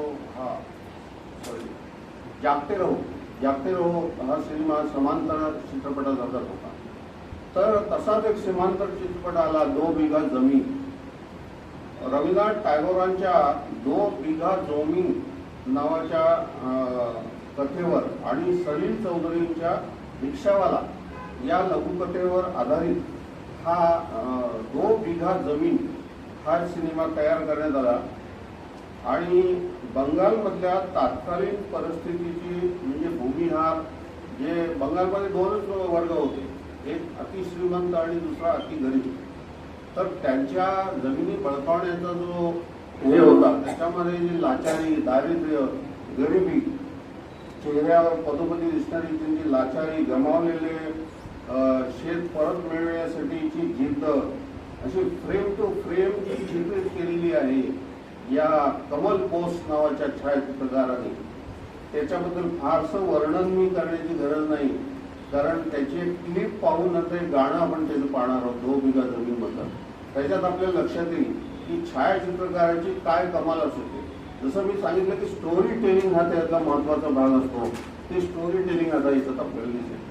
जागते रहो हा सिनेमा समांतर चित्रपटाचा होता. तर तसाच एक समांतर चित्रपट आला 2 बिघा जमीन. रवींद्रनाथ टागोरांच्या 2 बिघा जमीन नावाच्या कथेवर आणि सलील चौधरींच्या रिक्षावाला या लघुकथेवर आधारित हा 2 बिघा जमीन हा सिनेमा तयार करण्यात आला. आणि बंगालमधल्या तात्कालीन परिस्थितीची म्हणजे भूमिहार, जे बंगालमध्ये 2च वर्ग होते, एक अतिश्रीमंत आणि दुसरा अति गरीब. तर त्यांच्या जमिनी बळकावण्याचा जो हे होता त्याच्यामध्ये जी लाचारी, दारिद्र्य, गरिबी, चेहऱ्यावर पदोपदी दिसणारी त्यांची लाचारी, गमावलेले शेत परत मिळवण्यासाठीची जिद्द अशी फ्रेम टू फ्रेम जी चित्रित केलेली आहे या कमल बोस नावाच्या छायाचित्रकाराने. त्याच्याबद्दल फारसं वर्णन मी करण्याची गरज नाही, कारण त्याची एक क्लिप पाहून नंतर एक गाणं आपण त्याचं पाहणार आहोत 2 बिघा जमीनबद्दल. त्याच्यात आपल्याला लक्षात येईल की छायाचित्रकाराची काय कमाल असते. जसं मी सांगितलं की स्टोरी टेलिंग हा त्याचा महत्वाचा भाग असतो, ते स्टोरी टेलिंग आता इथं आपल्याला दिसेल.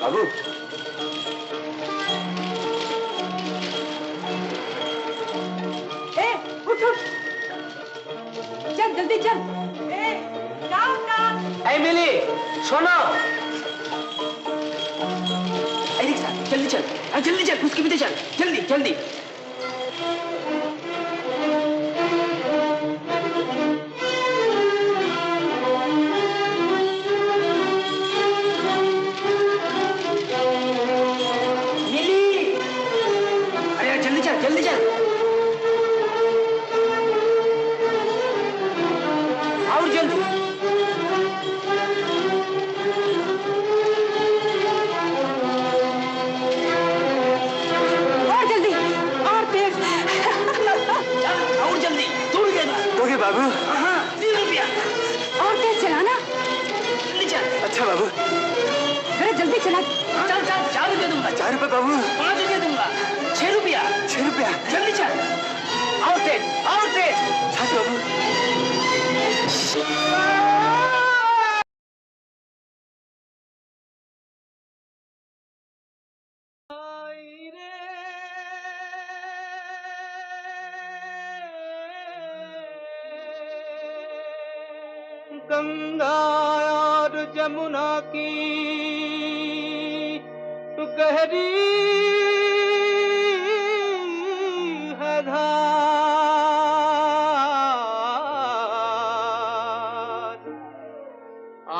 बाबू उठ उठ, चल जल्दी चल. मिली सोनो. रिक्शा जल्दी चल, जल्दी चल, उसके पीछे चल, जल्दी जल्दी. जल्दी चल और जल्दी. और जल्दी और तेज. और जल्दी थोड़ी देर बाद. तो बाबू. हाँ 3 रुपया. और तेज चलाना. जल्दी चल. अच्छा बाबू. अरे जल्दी चला. चल चल 4 रुपया दूंगा. 4 रुपये बाबू. 5 रुपया दूंगा. 6 रुपया. 6 रुपया. जल्दी चल. और तेज और तेज. हाँ बाबू. गंगा और जमुना की तो गहरी है धार,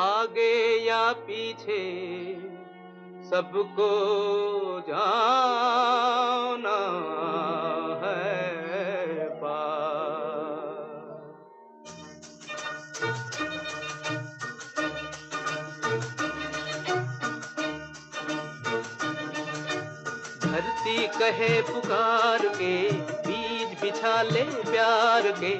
आगे या पीछे सबको जाना है पार। धरती कहे पुकार के, बीज बिछा ले प्यार के,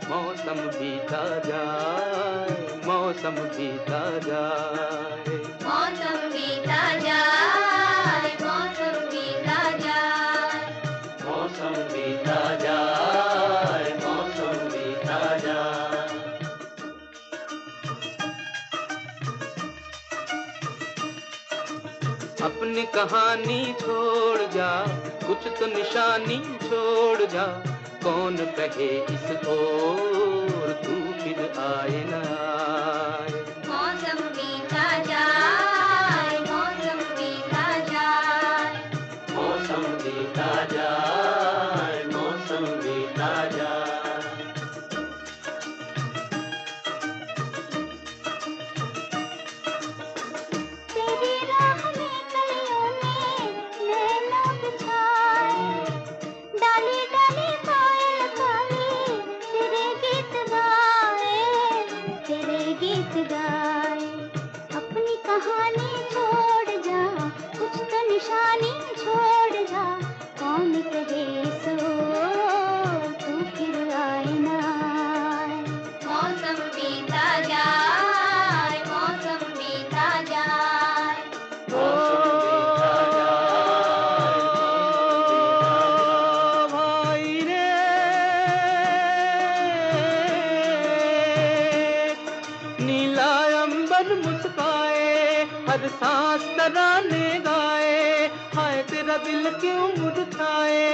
मौसम बीता जाए, मौसम बीता जाए, मौसम बीता जाए, मौसम बीता जाए, मौसम बीता जाए, मौसम बीता जाए। अपनी कहानी छोड़ जा, कुछ तो निशानी छोड़ जा, कौन कहे इस ओर तू फिर आए ना आए। मौसम बीता जाए, मौसम बीता जाए, मौसम बीता जाए, मौसम बीता जाए। तेरी राह में कलियों निशानी छोड़ जा, कौन कहे इस ओर तू फिर आए ना आए। मौसम बीता जाए, मौसम बीता जाए, भाई रे नीला अंबर मुस्काए, हर सांस तराने गाए, हाय तेरा दिल क्यों मुरझाए।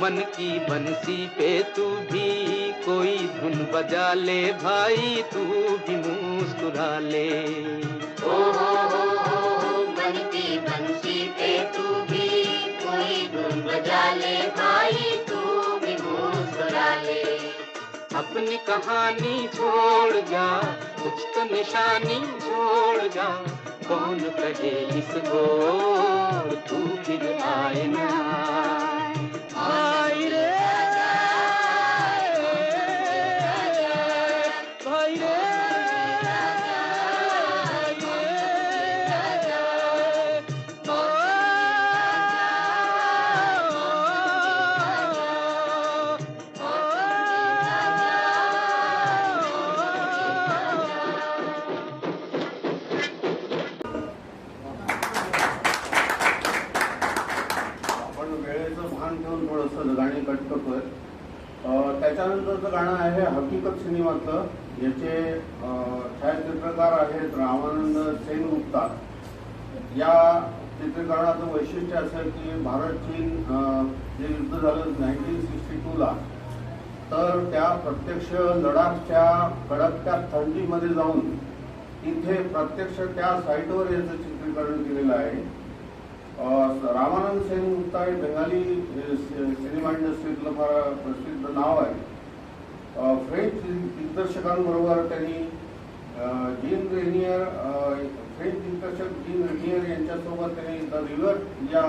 मन की बंसी पे तू भी कोई धुन बजा ले भाई, तू भी मुस्कुरा ले। मन की बंसी पे तू भी कोई धुन बजा ले भाई, तू भी मुस्कुरा ले। अपनी कहानी छोड़ जा, कुछ तो निशानी छोड़ जा, कौन कहे इस ओर तू फिर आए ना भाई रे, भाई रे, आपण वेळेचं भान ठेवून थोडंसं गाणी कट करतोय. त्याच्यानंतरचं गाणं आहे हकीकत सिनेमाचं. याचे छायाचित्रकार आहेत रामानंद सेनगुप्ता. या चित्रीकरणाचं वैशिष्ट्य असं की भारत चीन जे युद्ध झालं 1962ला, तर त्या प्रत्यक्ष लडाखच्या कडकत्या थंडीमध्ये जाऊन तिथे प्रत्यक्ष त्या साईटवर याचं चित्रीकरण केलेलं आहे. रामानंद सेनगुप्ता हे बेंगाली सिनेमा इंडस्ट्रीतलं फार प्रसिद्ध नाव आहे. फ्रेंच दिग्दर्शकांबरोबर त्यांनी जीन रेनियर फ्रेंच दिग्दर्शक जीन रेनियर यांच्यासोबत त्यांनी द रिव्हर या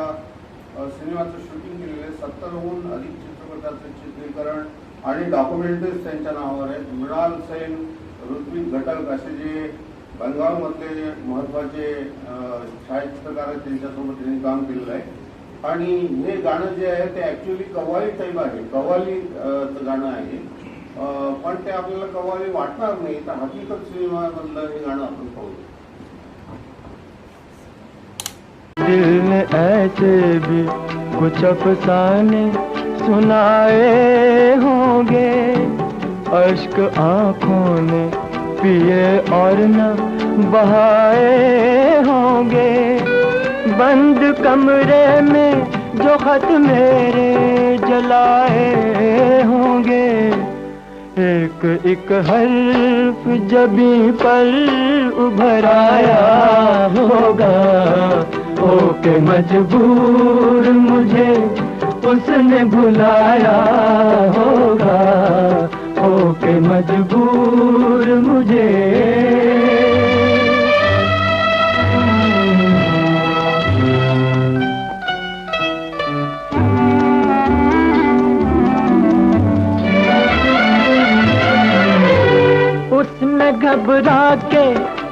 सिनेमाचं शूटिंग केलेलं आहे. 70हून अधिक चित्रपटाचं चित्रीकरण आणि डॉक्युमेंटरीज त्यांच्या नावावर आहेत. मृणाल सेन, ऋत्विक घटक असे जे बंगालमधले महत्वाचे छायाचित्रकार आहेत त्यांच्यासोबत त्यांनी काम केलेलं आहे. आणि हे गाणं जे आहे ते ऍक्च्युअली कव्वाली टाईप आहे, कव्वालीचं गाणं आहे. पण ते आपल्याला कव्वाली वाटणार नाही. तर हकीकत सिनेमामधलं हे गाणं आपण पाहू. दिल ने ऐसे भी कुछ अफसाने सुनाए होंगे, अश्क आंखों ने पिए और न बहाए होंगे। बंद कमरे में जो खत मेरे जलाए होंगे, एक एक हर्फ जबी पर उभर आया होगा। होके मजबूर मुझे उसने भुलाया होगा। होके मजबूर मुझे उसने घबरा के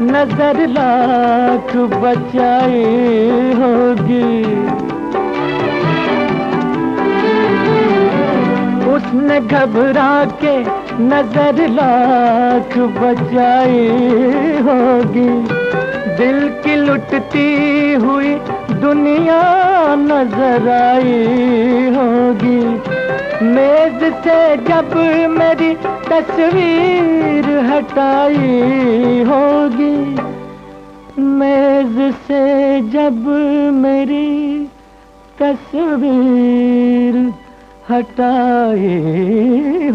नजर लाख बचाई होगी। उसने घबरा के नजर लाख बचाई होगी। दिल की लुटती हुई दुनिया नजर आई होगी। मेज से जब मेरी तस्वीर हटाई होगी। मेज से जब मेरी तस्वीर हटाई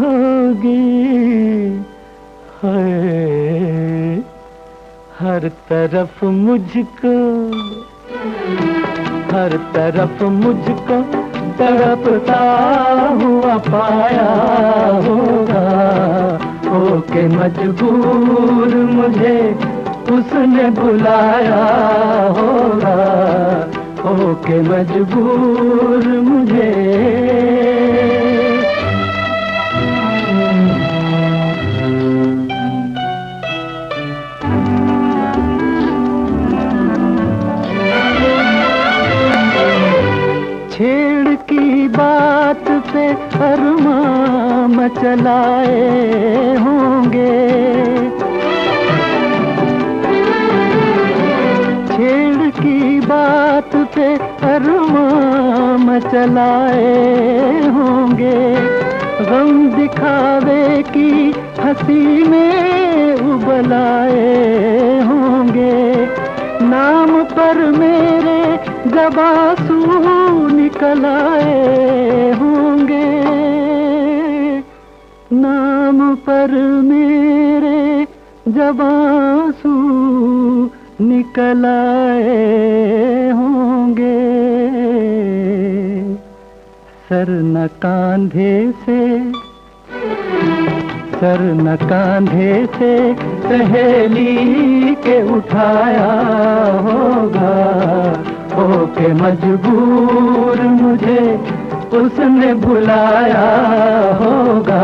होगी। हर तरफ मुझको, हर तरफ मुझको तड़पता हुआ पाया होगा। होके मजबूर मुझे उसने बुलाया होगा। होके मजबूर मुझे चलाए होंगे। छेड़ की बात पे अरमां मचलाए होंगे। गम दिखावे की हंसी में उबलाए होंगे। नाम पर मेरे जब आंसू निकल आए होंगे। नाम पर मेरे जब आंसू निकल आए होंगे। सर न कांधे से सहेली के उठाया होगा। होके मजबूर मुझे उसने बुलाया होगा।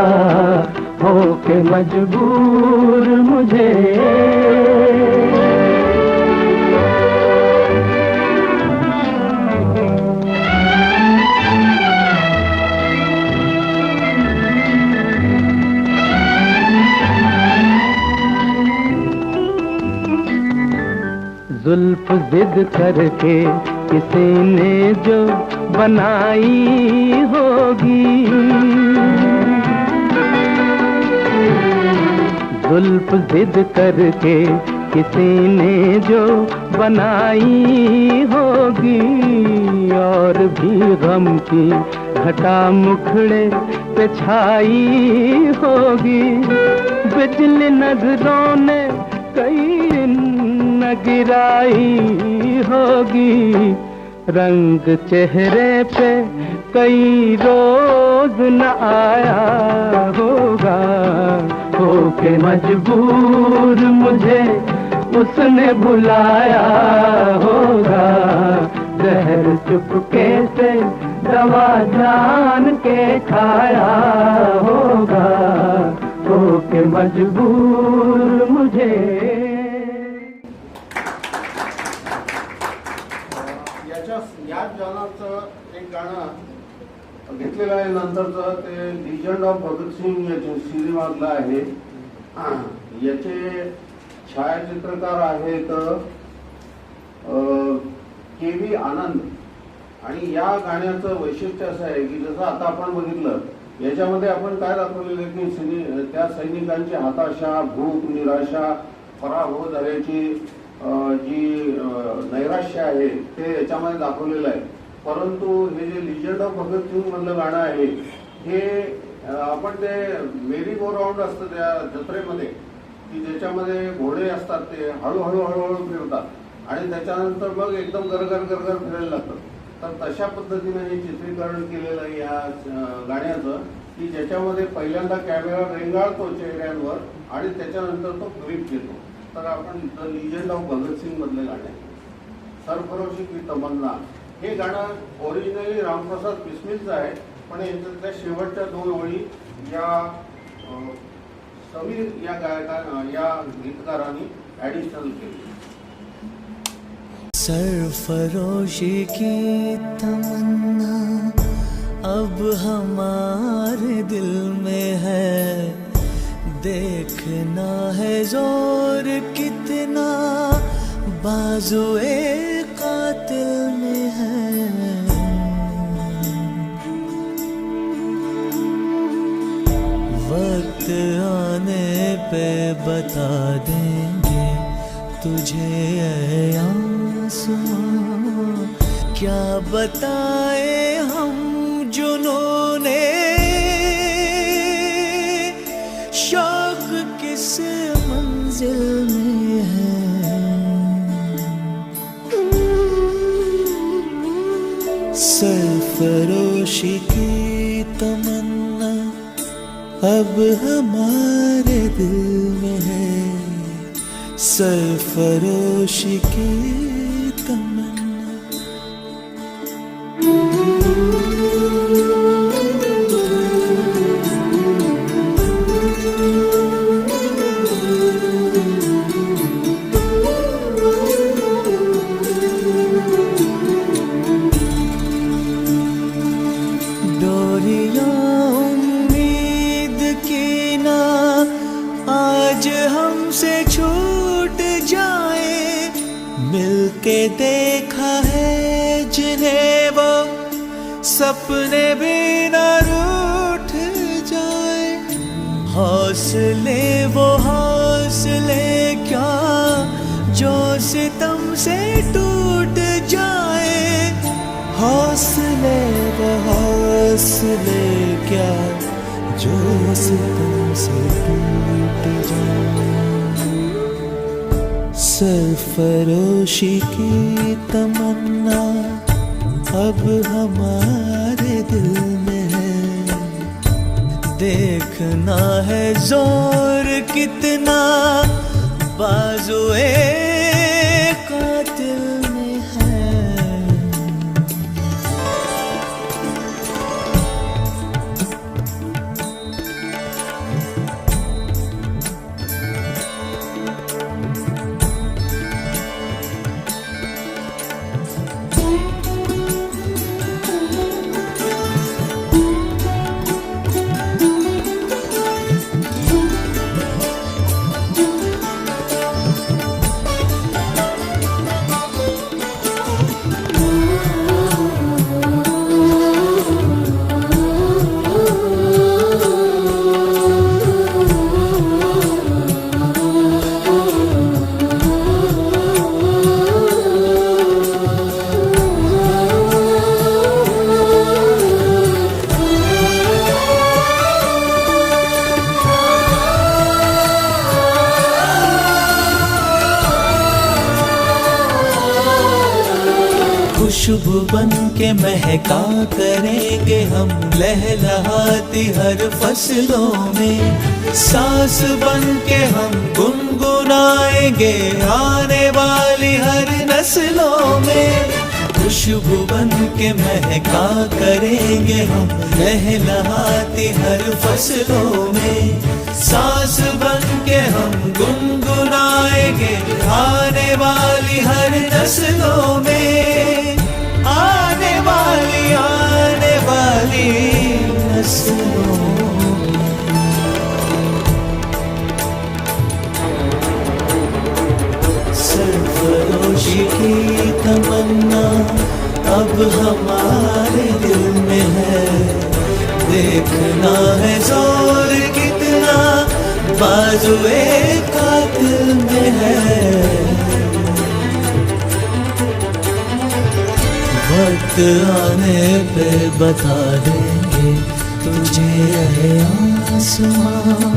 होके मजबूर मुझे जुल्फ जिद करके किसी ने जो बनाई होगी। जुल्फ जिद करके किसी ने जो बनाई होगी। और भी गम की घटा मुखड़े पे छाई होगी। बिजली नजरों ने कई न गिराई होगी। रंग चेहरे पे कई रोज न आया होगा। होके मजबूर मुझे उसने बुलाया होगा। जहर चुपके से दवा जान के खाया होगा। होके मजबूर मुझे याच जॉनरचं एक गाणं घेतलेलं आहे. नंतरचं ते लिजंड ऑफ भगतसिंग याचे सिनेमातलं आहे. याचे छायाचित्रकार आहेत के.व्ही. आनंद. आणि या गाण्याचं वैशिष्ट्य असं आहे की जसं आता आपण बघितलं याच्यामध्ये आपण काय दाखवलेलं आहे की त्या सैनिकांची हताशा, भूक, निराशा, पराभव झाल्याची जी नैराश्य आहे ते याच्यामध्ये दाखवलेलं आहे. परंतु हे जे लिजंड ऑफ भगतसिंग मधलं गाणं आहे हे आपण ते मेरी गो राऊंड असतं त्या जत्रेमध्ये की ज्याच्यामध्ये घोडे असतात ते हळूहळू हळूहळू फिरतात आणि त्याच्यानंतर मग एकदम गरगर गरगर फिरायला लागतं. तर तशा पद्धतीने हे चित्रीकरण केलेलं आहे या गाण्याचं की ज्याच्यामध्ये पहिल्यांदा कॅमेरा रेंगाळतो चेहऱ्यांवर आणि त्याच्यानंतर तो ग्रीप घेतो. तर आपण द लिजंड ऑफ भगतसिंग मधले गाणे सरफरोशी की तमन्ना हे गाणं ओरिजिनली रामप्रसाद बिस्मिलचं आहे. पण याच्यातल्या शेवटच्या 2 ओळी या समीर या गीतकारांनी ऍडिशनल केली. सरफरोशी की तमन्ना अब हमारे दिल में है. देखना है जोर कितना बाजुए कातिल में है. वक्त आने पे बता देंगे तुझे ऐ आसमां. क्या बताए हम जुनूने शौक किस मंजिल में है. सरफरोशी की तमन्ना अब हमारे दिल में है. सरफरोशी की तमन्ना. डोरियां उम्मीद के देखा है जिन्हें वो सपने भी न रूठ जाए। हौसले वो हौसले क्या जो सितम से टूट जाए। हौसले वो हौसले क्या जो सितम से टूट जाए। सरफरोशी की तमन्ना अब हमारे दिल में है। देखना है जोर कितना बाजुए कातिल में है। खुशबू बन के महका करेंगे हम लहलहाती हर फसलों में। सांस बन के हम गुनगुनाएंगे आने वाली हर नस्लों में। खुशबू बन के महका करेंगे हम लहलहाती हर फसलों में। सांस बन के हम गुनगुनाएंगे आने वाली हर नस्लों में। आने वाली नस्लों में। सरफरोशी की तमन्ना अब हमारे दिल में है। देखना है जोर कितना बाजुए कातिल में है। वक्त आने पे बता देंगे तुझे है आसमां।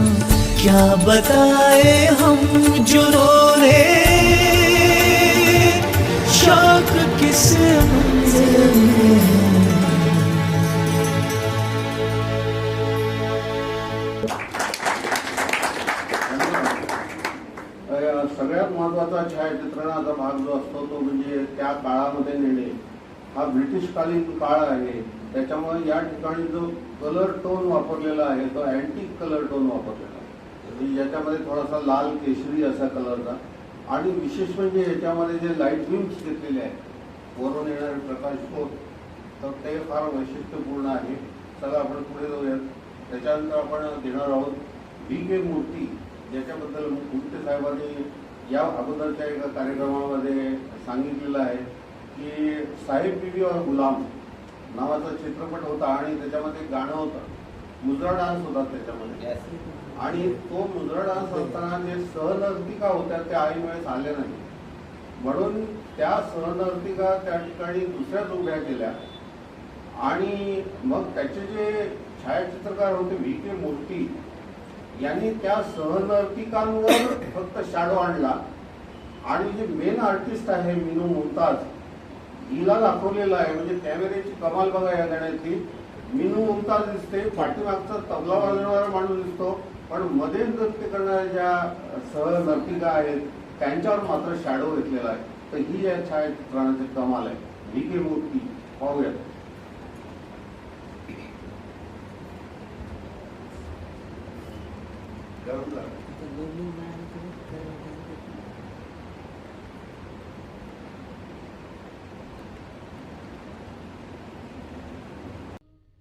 क्या बताए हम जो रो शौक किस मंजिल में। सगळ्यात महत्त्वाचा छायाचित्रणाचा भाग जो असतो तो म्हणजे त्या काळामध्ये नेणे हा ब्रिटिशकालीन काळ आहे. त्याच्यामुळे या ठिकाणी जो कलर टोन वापरलेला आहे तो अँटिक कलर टोन वापरलेला आहे. याच्यामध्ये थोडासा लाल केशरी असा कलरचा आणि विशेष म्हणजे याच्यामध्ये जे लाईट बीम्स घेतलेले आहेत वरून येणारे प्रकाश स्रोत तर ते फार वैशिष्ट्यपूर्ण आहे. चला आपण पुढे जाऊयात. त्याच्यानंतर आपण घेणार आहोत V.K. मूर्ती ज्याच्याबद्दल मुक्ते साहेबांनी या अगोदरच्या एका कार्यक्रमामध्ये सांगितलेलं आहे की साहेब बीवी और गुलाम नावाचा चित्रपट होता आणि त्याच्यामध्ये गाणं होतं, मुजरा डान्स होता त्याच्यामध्ये. आणि तो मुजरा डान्स असताना जे सहनर्तिका होत्या त्या ऐनवेळेस आल्या नाही म्हणून त्या सहनर्तिका त्या ठिकाणी दुसऱ्याच उभ्या केल्या. आणि मग त्याचे जे छायाचित्रकार होते V.K. मूर्ती यांनी त्या सहनर्तिकांवर फक्त शॅडो आणला आणि जे मेन आर्टिस्ट आहे मीनू मुमताज हिला दाखवलेलं आहे. म्हणजे कॅमेऱ्याची कमाल बघा या गाण्यातली. मीनू मुमताज दिसते, पाठीमागचा तबला वाजवणारा माणूस दिसतो, पण मध्ये नृत्य करणाऱ्या ज्या सहनर्तिका आहेत त्यांच्यावर मात्र शॅडो घेतलेला आहे. तर ही या छायाचित्रणाची कमाल आहे. V.K. मूर्ती पाहूयात.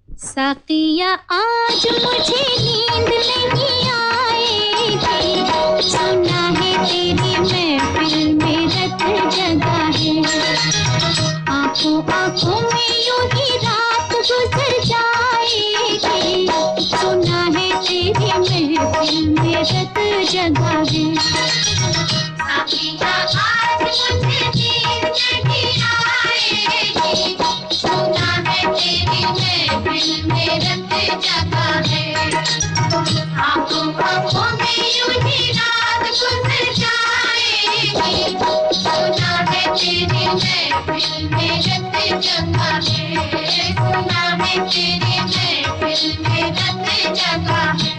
साकिया आज मुझे नींद नहीं आएगी, सुना है तेरी महफिल में रत जगा है। आंखों में यूं ही रात गुजर जाएगी। सुना है तेरी महफिल में रत जगह है, सुना है तेरी महफिल में रत जगह है।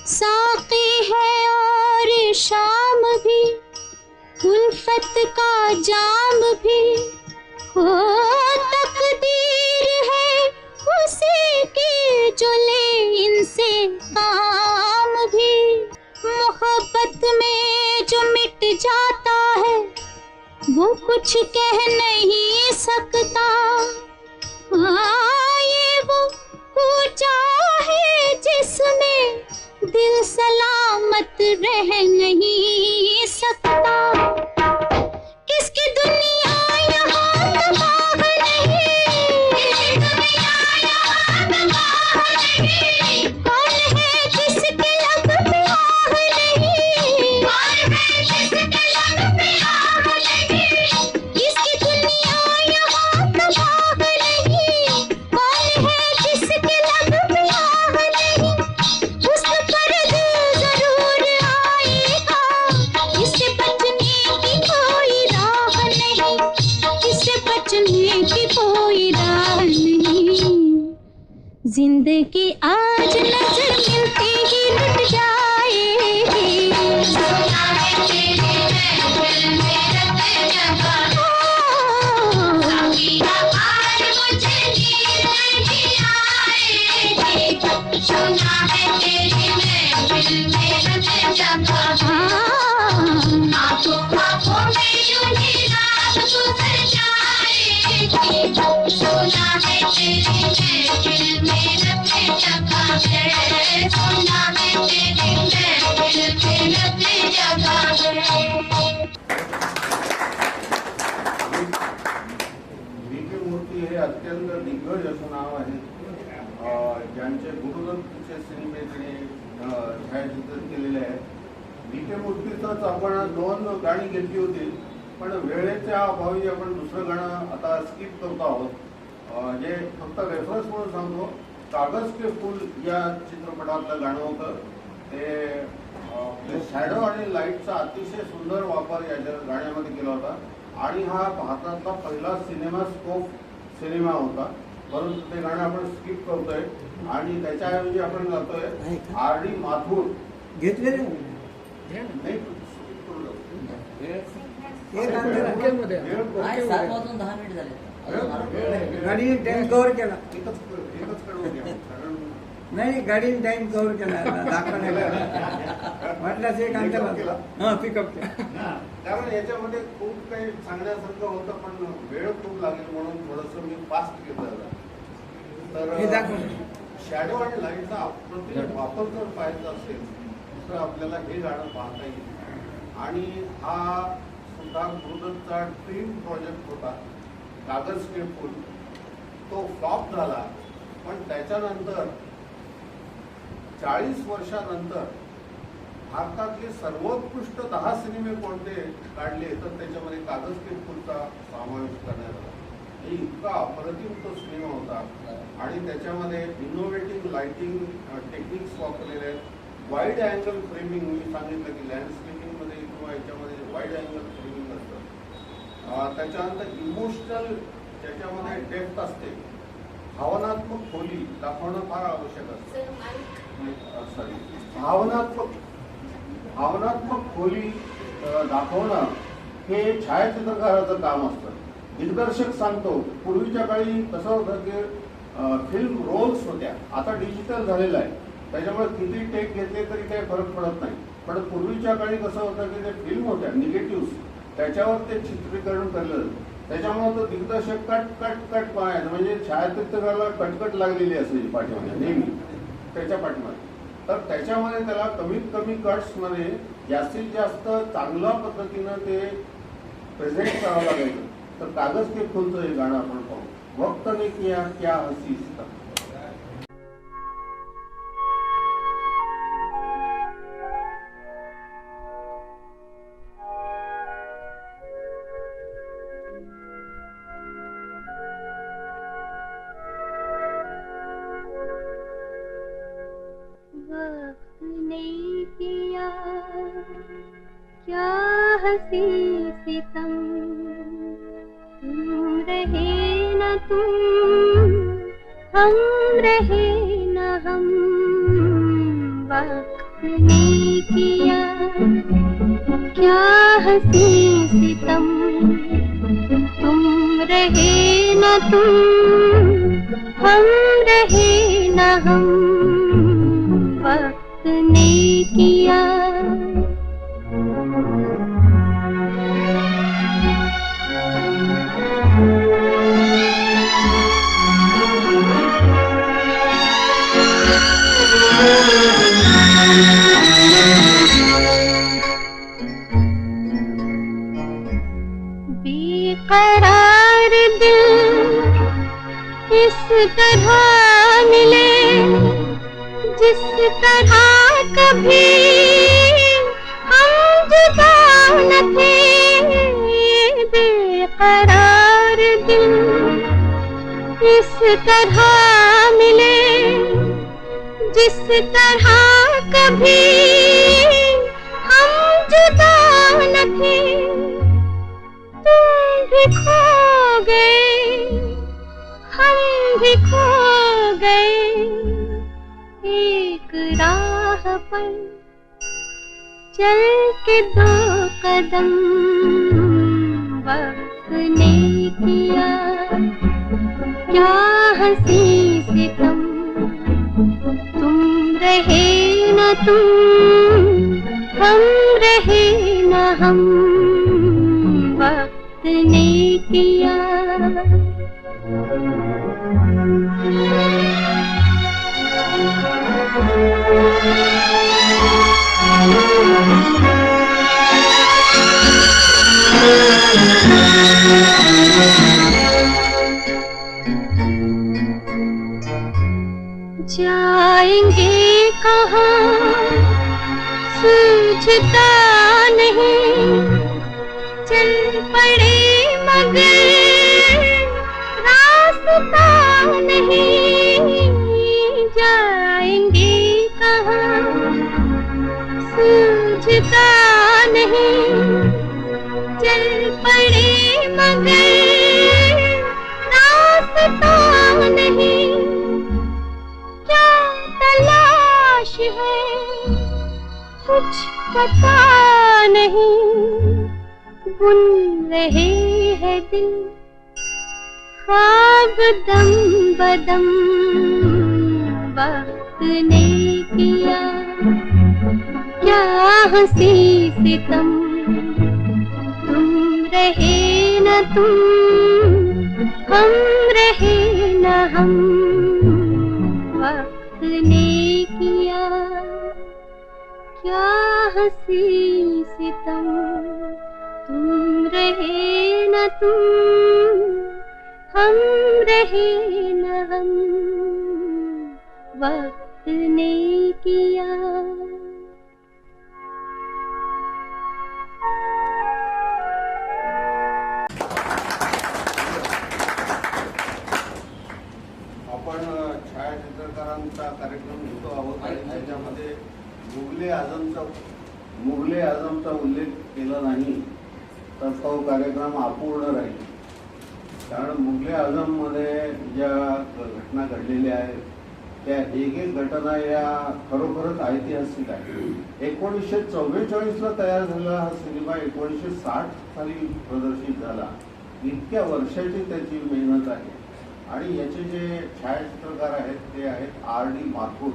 साक़ी है और शाम भी, उल्फत का जाम भी, हो तकदीर है उसी की जो ले इनसे काम भी। मोहब्बत में जो मिट जाता है वो कुछ कह नहीं सकता। ये वो कूचा है जिसमें दिल सलामत रह नहीं सकता। किसकी दुनिया यहाँ तबाह नहीं, कौन है जिसके लब पे आह नहीं, किसकी दुनिया यहाँ तबाह नहीं, कौन है जिसके लब पे आह नहीं। उस पर दिल जरूर आएगा, इससे बचने की कोई राह नहीं, इससे बचने की कोई राह नहीं। जिंदगी आज नजर मिलती ही लुट जाएगी। सुना है तेरी महफिल में रत जगह है, साकिया आज मुझे नींद नहीं आएगी। सुना है तेरी महफिल में रत जगह है, आंखों आंखों में यूं ही रात गुजर जाएगी। सुना है तेरी महफिल में रत जगह है, सुना है तेरी महफिल में रत जगह है। विखे मूर्ती हे अत्यंत दिग्गज असं नाव आहे, ज्यांचे गुरुदत्तचे सिनेमे त्यांनी छायाचित्रित केलेले आहे. विखे मूर्तीचंच आपण 2 गाणी घेतली होती, पण वेळेच्या अभावी आपण दुसरं गाणं आता स्किप करतो आहोत. जे फक्त रेफरन्स म्हणून सांगतो, कागज के फूल या चित्रपटातलं गाणं होतं. ते शॅडो आणि लाईटचा अतिशय सुंदर वापर याच्या गाण्यामध्ये केला होता आणि हा भारतातला पहिला सिनेमास्कोप सिनेमा होता. परंतु ते गाणं आपण स्किप करतोय आणि त्याच्याऐवजी आपण जातोय R.D. माथुर घेतलेले नाही, गाडी टाइम कव्हर केला एकच कडवं घ्या, कारण नाही गाडीने टाइम कव्हर केला दाखवण्याला म्हटलं ते कांताला हा पिकअप त्यामुळे याच्यामध्ये खूप काही सांगण्यासारखं होतं, पण वेळ खूप लागेल म्हणून थोडंसं मी फास्ट घेतलं. तर शॅडो आणि लाईटचा अप्रतिम वापर जर पाहायचा असेल तर आपल्याला हे गाणं पाहता येईल. आणि हा सुद्धा गुरुदत्तचा ड्रीम प्रोजेक्ट होता, कागज के फूल. तो फ्लॉप झाला, पण त्याच्यानंतर 40 वर्षानंतर भारतातले सर्वोत्कृष्ट 10 सिनेमे कोणते काढले तर त्याच्यामध्ये कागज के फूलचा समावेश करण्यात आला. हे इतका अप्रतिम तो सिनेमा होता आणि त्याच्यामध्ये इनोव्हेटिव्ह लाइटिंग टेक्निक्स वापरलेले आहेत. वाईड अँगल फ्रेमिंग मी सांगितलं की लँडस्केपिंगमध्ये किंवा याच्यामध्ये वाईड अँगल फ्रेमिंग असतं. त्याच्यानंतर इमोशनल त्याच्यामध्ये डेप्थ असते, भावनात्मक खोली दाखवणं फार आवश्यक असतं. सॉरी भावनात्मक खोली दाखवणं हे छायाचित्रकाराचं काम असतं. दिग्दर्शक सांगतो, पूर्वीच्या काळी कसं होतं की फिल्म रोल्स होत्या, आता डिजिटल झालेलं आहे. त्याच्यामुळे किती टेक घेतले तरी काही फरक पडत नाही. पण पूर्वीच्या काळी कसं होतं की ते फिल्म होत्या निगेटिव्ह, त्याच्यावर ते चित्रीकरण केलं. त्याच्यामुळे तो दिग्दर्शक कट कट कट पाहायचा, म्हणजे छायाचित्रकाराला कटकट लागलेली असायची पाठीमागे नेहमी त्याच्या पाठीमागे. तर त्याच्यामध्ये त्याला कमीत कमी कट्समध्ये जास्तीत जास्त चांगल्या पद्धतीनं ते प्रेझेंट करावं लागायचं. तर कागज के फुलचं हे गाणं आपण पाहू. वक्त ने किया क्या हसी सितम. वक्त ने किया क्या हसी सितम, तुम रहे न तुम, हम रहे न हम. वक्त ने किया क्या हसी सितम, तुम रहे न तुम, हम रहे न हम. वक्त ने किया. बेकरार दिल इस तरह मिले जिस तरह कभी हम जुदा न थे. बेकरार दिल इस तरह मिले जिस तरह कभी हम जुदा न थे. तुम भी खो गए, हम भी खो गए एक राह पर चल के दो कदम. वक्त ने किया क्या हसी सितम, तुम रहे न तुम, हम रहे न हम. वक्त ने किया. जाएंगे कहाँ सूझता नहीं, चल पड़े मगर रास्ता नहीं. जाएंगे कहाँ सूझता नहीं, चल पड़े मगर रास्ता नहीं. क्या तलाश है कुछ पता नहीं, बुन रहे हैं दिल ख्वाब दम बदम. वक्त ने किया क्या हसी सितम, तुम रहे न तुम, हम रहे न हम. वक्त ने किया क्या हसी सितम, तुम रहे न तुम, हम रहे न हम. वक्त ने किया. आपण छायाचित्रकारांचा कार्यक्रम घेतो आहोत आणि त्याच्यामध्ये मुघले आझमचा उल्लेख केला नाही तर तो कार्यक्रम अपूर्ण राहील. कारण मुघले आझममध्ये ज्या घटना घडलेल्या आहेत त्या एक एक घटना या खरोखरच ऐतिहासिक आहे. 1944ला तयार झालेला हा सिनेमा 1960 साली प्रदर्शित झाला. इतक्या वर्षाची त्याची मेहनत आहे. आणि याचे जे छायाचित्रकार आहेत ते आहेत R.D. माथुर.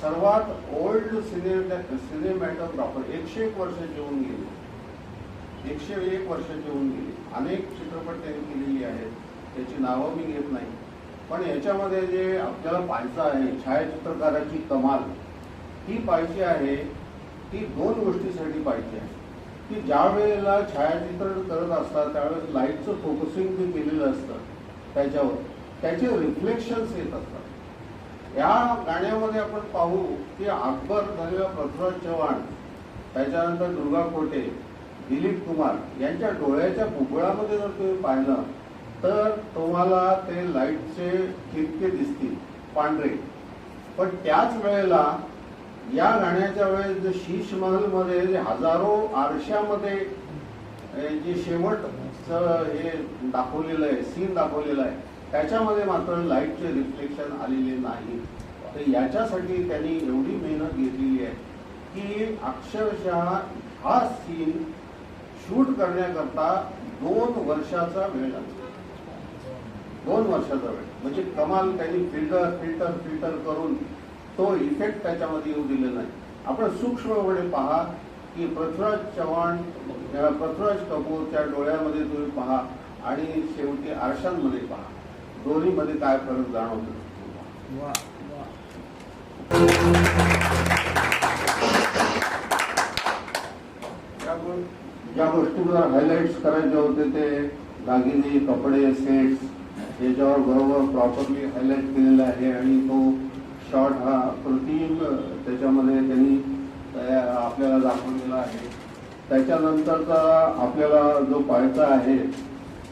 सर्वात ओल्ड सिनेमॅटोग्राफर 101 वर्ष जेवून गेले, 101 वर्ष जेवून गेले. अनेक चित्रपट त्यांनी केलेली आहेत, त्याची नावं मी घेत नाही. पण याच्यामध्ये जे आपल्याला पाहायचं आहे, छायाचित्रकाराची कमाल ही पाहिजे आहे, ती 2 गोष्टीसाठी पाहिजे आहे की ज्या वेळेला छायाचित्रण करत असतात त्यावेळेस लाईटचं फोकसिंग जे केलेलं असतं त्याच्यावर त्याचे रिफ्लेक्शन्स येत असतात. या गाण्यामध्ये आपण पाहू की अकबर झालेला पृथ्वीराज चव्हाण, त्याच्यानंतर दुर्गा कोटे, दिलीप कुमार यांच्या डोळ्याच्या बुबुळामध्ये जर तुम्ही पाहिलं तर तुम्हाला ते लाईटचे ठिपके दिसतील पांढरे. पण त्याच वेळेला या गाण्याच्या वेळेस जे शीश महलमध्ये जे हजारो आरशामध्ये जे शेवटचं हे दाखवलेलं आहे, सीन दाखवलेला आहे, त्याच्यामध्ये मात्र लाईटचे रिफ्लेक्शन आलेले नाही. तर याच्यासाठी त्यांनी एवढी मेहनत घेतलेली आहे की अक्षरशः हा सीन शूट करण्याकरता 2 वर्षाचा वेळ लागतो. 2 वर्षाचा वेळ म्हणजे कमाल. त्यांनी फिल्टर करून तो इफेक्ट त्याच्यामध्ये येऊ दिले नाही. आपण सूक्ष्मपणे पहा की पृथ्वीराज कपूरच्या डोळ्यामध्ये तुम्ही पहा आणि शेवटी आरशांमध्ये पहा, दोन्हीमध्ये काय फरक जाणवतो. ज्या गोष्टीवर हायलाइट्स करायचे होते ते दागिने, कपडे, सेट्स याच्यावर बरोबर प्रॉपरली हायलाइट केलेला आहे आणि तो शॉट हा अप्रतिम त्याच्यामध्ये त्यांनी आपल्याला दाखवलेला आहे. त्याच्यानंतरचा आपल्याला जो पाहायचा आहे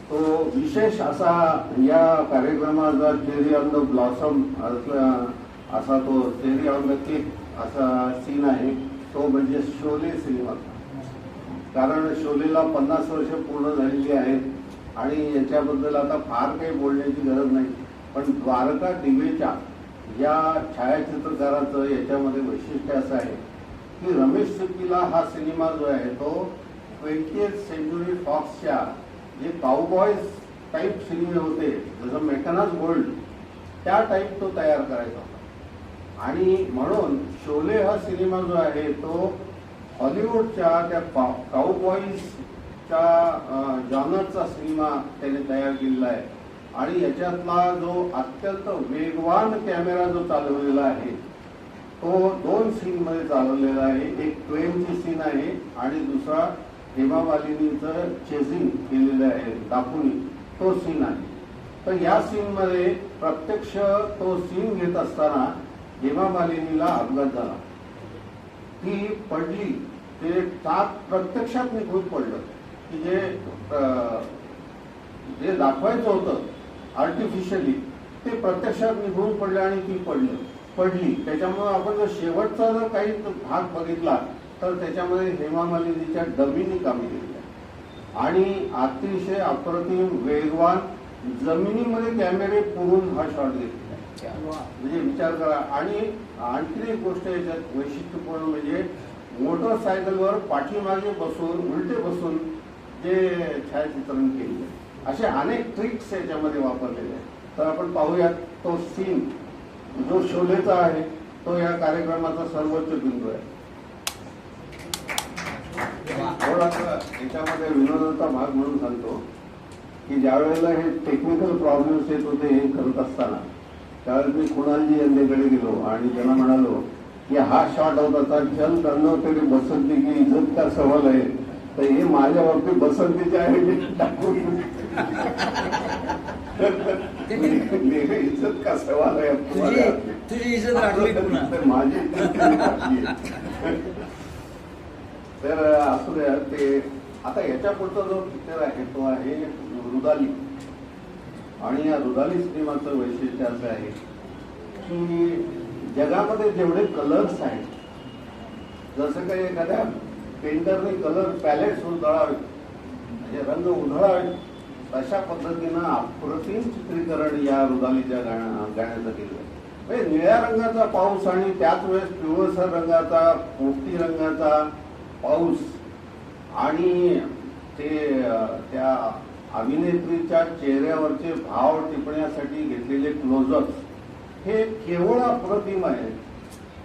तो विशेष असा या कार्यक्रमाचा चेरी ऑन द ब्लॉसम असा तो चेरी ऑन द केक असा सीन आहे, तो म्हणजे शोले सिनेमा. कारण शोलेला 50 वर्ष पूर्ण झालेली आहेत आणि याच्याबद्दल आता फार काही बोलण्याची गरज नाही. पण द्वारका दिवेच्या या छायाचित्रकाराचं याच्यामध्ये वैशिष्ट्य असं आहे की रमेश सिप्पीला हा सिनेमा जो आहे तो 20th सेंचुरी फॉक्सच्या जे काउबॉयज टाईप सिनेमे होते, जसं मेकॅनाज गोल्ड, त्या टाईप तो तयार करायचा होता. आणि म्हणून शोले हा सिनेमा जो आहे तो हॉलिवूडच्या त्या काउबॉईजच्या जॉनरचा सिनेमा त्याने तयार केलेला आहे. आणि याच्यातला जो अत्यंत वेगवान कॅमेरा जो चालवलेला आहे तो 2 सीनमध्ये चालवलेला आहे. एक ट्रेनची सीन आहे आणि दुसरा हेमा मालिनीचं चेसिंग केलेलं आहे दाखवून तो सीन आहे. तर या सीनमध्ये प्रत्यक्ष तो सीन घेत असताना हेमा मालिनीला अपघात झाला, ती पडली, ते चाक प्रत्यक्षात निघून पडलं की जे दाखवायचं होतं आर्टिफिशियली ते प्रत्यक्षात निघून पडलं आणि ती पडली. त्याच्यामुळे आपण जर शेवटचा जर काही भाग बघितला तर त्याच्यामध्ये हेमा मालिनीच्या डमीनी कामगिरी आहे आणि अतिशय अप्रतिम वेगवान जमिनीमध्ये कॅमेरे पुरून हा शॉट घेतलेला आहे. म्हणजे विचार करा. आणि आणखी एक गोष्ट याच्यात वैशिष्ट्यपूर्ण म्हणजे मोटरसायकलवर पाठीमागे बसून उलटे बसून जे छायाचित्रण केले, असे अनेक ट्रिक्स याच्यामध्ये वापरलेले आहेत. तर आपण पाहूयात तो सीन जो शोलेचा आहे तो या कार्यक्रमाचा सर्वोच्च बिंदू आहे. थोडासा याच्यामध्ये विनोदाचा भाग म्हणून सांगतो की ज्या वेळेला हे टेक्निकल प्रॉब्लेम्स येत होते हे करत असताना त्यावेळेस मी कुणालजी यांच्याकडे गेलो आणि त्यांना म्हणालो की हा शॉट होता चल करणार तरी बसंती की इज्जत का सवाल आहे, तर हे माझ्या बाबतीत बसंतीचे आहे जे टाकून इज्जत का सवाल आहे, तुझी इज्जत राखली माझी तर असू द्या. ते आता याच्या पुढचा जो पिक्चर आहे तो आहे रुदाली. आणि या रुदाली सिनेमाचं वैशिष्ट्य असं आहे की जगामध्ये जेवढे कलर्स आहेत, जसं काही एखाद्या पेंटरने कलर पॅलेट्स उधळावे म्हणजे रंग उधळावे, तशा पद्धतीनं अप्रतिम चित्रीकरण या रुदालीच्या गाण्याचं केलं. म्हणजे निळ्या रंगाचा पाऊस आणि त्याच वेळेस पिवळसर रंगाचा, पोपटी रंगाचा पाऊस आणि ते त्या अभिनेत्रीच्या चेहऱ्यावरचे भाव टिपण्यासाठी घेतलेले क्लोजअप्स हे केवळ अप्रतिम आहे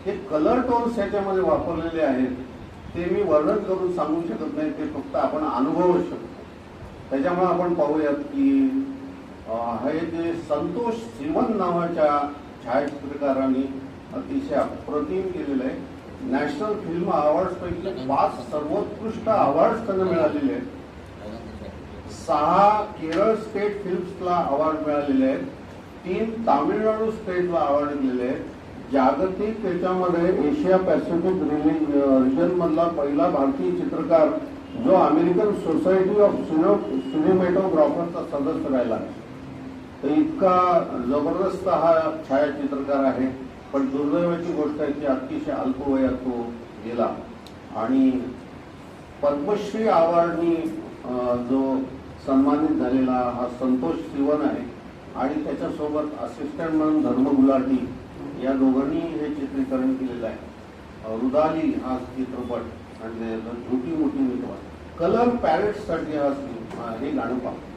हे कलर टोन्स याच्यामध्ये वापरलेले आहेत ते मी वर्णन करून सांगू शकत नाही, ते फक्त आपण अनुभवू शकतो. त्याच्यामुळे आपण पाहूयात की हे जे संतोष सिवन नावाच्या छायाचित्रकारांनी अतिशय अप्रतिम केलेलं आहे. नॅशनल फिल्म अवॉर्ड्स पैकी 5 सर्वोत्कृष्ट अवॉर्ड्स त्यांना मिळालेले आहेत. 6 केरळ स्टेट फिल्म्सला अवॉर्ड मिळालेले आहेत. 3 तामिळनाडू स्टेटला अवॉर्ड दिलेले आहेत. जागतिक त्याच्यामध्ये एशिया पॅसिफिक रिजन मधला पहिला भारतीय चित्रकार जो अमेरिकन सोसायटी ऑफ सिनेमॅटोग्राफरचा सदस्य राहिला. तर इतका जबरदस्त हा छायाचित्रकार आहे. पण दुर्दैवाची गोष्ट आहे की अतिशय अल्प वयात तो गेला. आणि पद्मश्री अवॉर्डनी जो सन्मानित झालेला हा संतोष सिवन आहे आणि त्याच्यासोबत असिस्टंट म्हणून धर्म गुलाटी या दोघांनी हे चित्रीकरण केलेलं आहे. रुदाली हा चित्रपट आणि झुटी मोठी मित्र कलर पॅरेट्ससाठी हे गाणं पाहतो.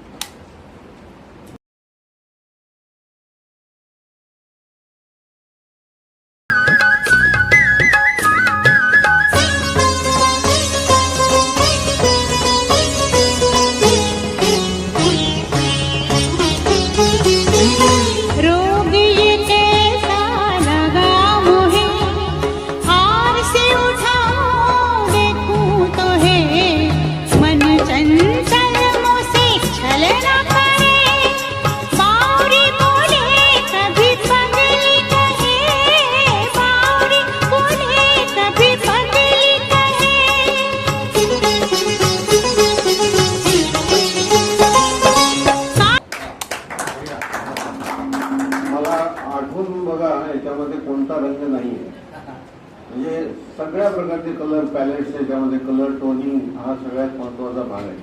म्हणजे सगळ्या प्रकारचे कलर पॅलेट्स त्याच्यामध्ये कलर टोनिंग हा सगळ्यात महत्वाचा भाग आहे.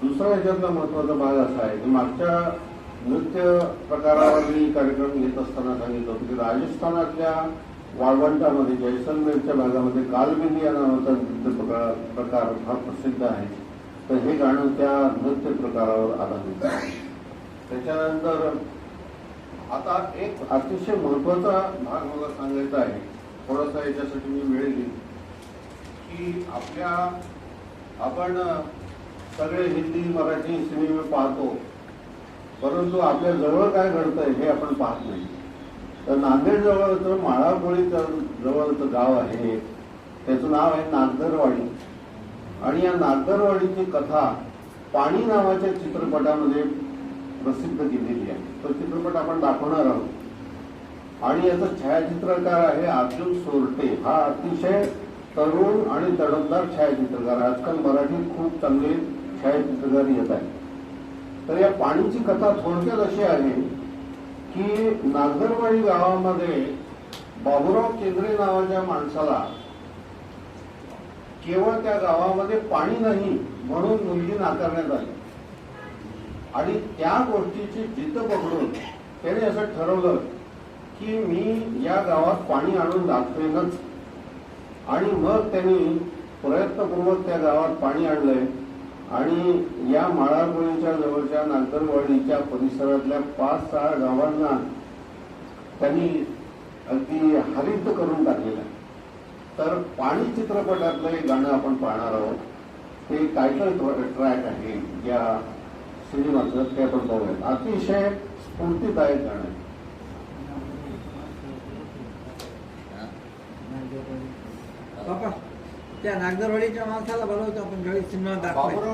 दुसरा याच्यातला महत्वाचा भाग असा आहे की मागच्या नृत्य प्रकारावर मी कार्यक्रम घेत असताना सांगितलं होतं की राजस्थानातल्या वाळवंटामध्ये जैसलमेरच्या भागामध्ये कालबेली या नावाचा नृत्य प्रकार हा प्रसिद्ध आहे. तर हे गाणं त्या नृत्य प्रकारावर आधारित आहे. त्याच्यानंतर आता एक अतिशय महत्वाचा भाग मला सांगायचा आहे. थोडासा याच्यासाठी मी वेळ घेईन की आपण सगळे हिंदी मराठी सिनेमे पाहतो, परंतु आपल्या जवळ काय घडतंय हे आपण पाहत नाही. तर नांदेड जवळचं माळाकोळीचं जवळचं गाव आहे, त्याचं नाव आहे नागदरवाडी. आणि या नागदरवाडीची कथा पाणी नावाच्या चित्रपटामध्ये प्रसिद्ध केलेली आहे. तो चित्रपट आपण दाखवणार आहोत. आणि याचा छायाचित्रकार आहे अर्जुन सोरटे. हा अतिशय तरुण आणि तडफदार छायाचित्रकार. आजकाल मराठीत खूप चांगले छायाचित्रकार येत आहेत. तर या पाणीची कथा थोडक्यात अशी आहे की नागदरवाडी गावामध्ये बाबूराव केंद्रे नावाच्या माणसाला केवळ त्या गावामध्ये पाणी नाही म्हणून मुलगी नाकारण्यात आली. आणि त्या गोष्टीची जिद्द पकडून त्याने असं ठरवलं की मी या गावात पाणी आणून दाखवेनच. आणि मग त्यांनी प्रयत्नपूर्वक त्या गावात पाणी आणलंय. आणि या माळाकोळीच्या जवळच्या नागदरवाडीच्या परिसरातल्या 5-6 गावांना त्यांनी अगदी हरित करून टाकलेलं आहे. तर पाणी चित्रपटातलं एक गाणं आपण पाहणार आहोत. ते टायटल ट्रॅक आहे या सिनेमाचं, ते आपण पाहूयात. अतिशय स्फूर्तिदायक गाणं आहे. बाबा त्या नागदरवाडीच्या माणसाला बोलवतो आपण ज्यावेळी सिनेमा दाखवायचा.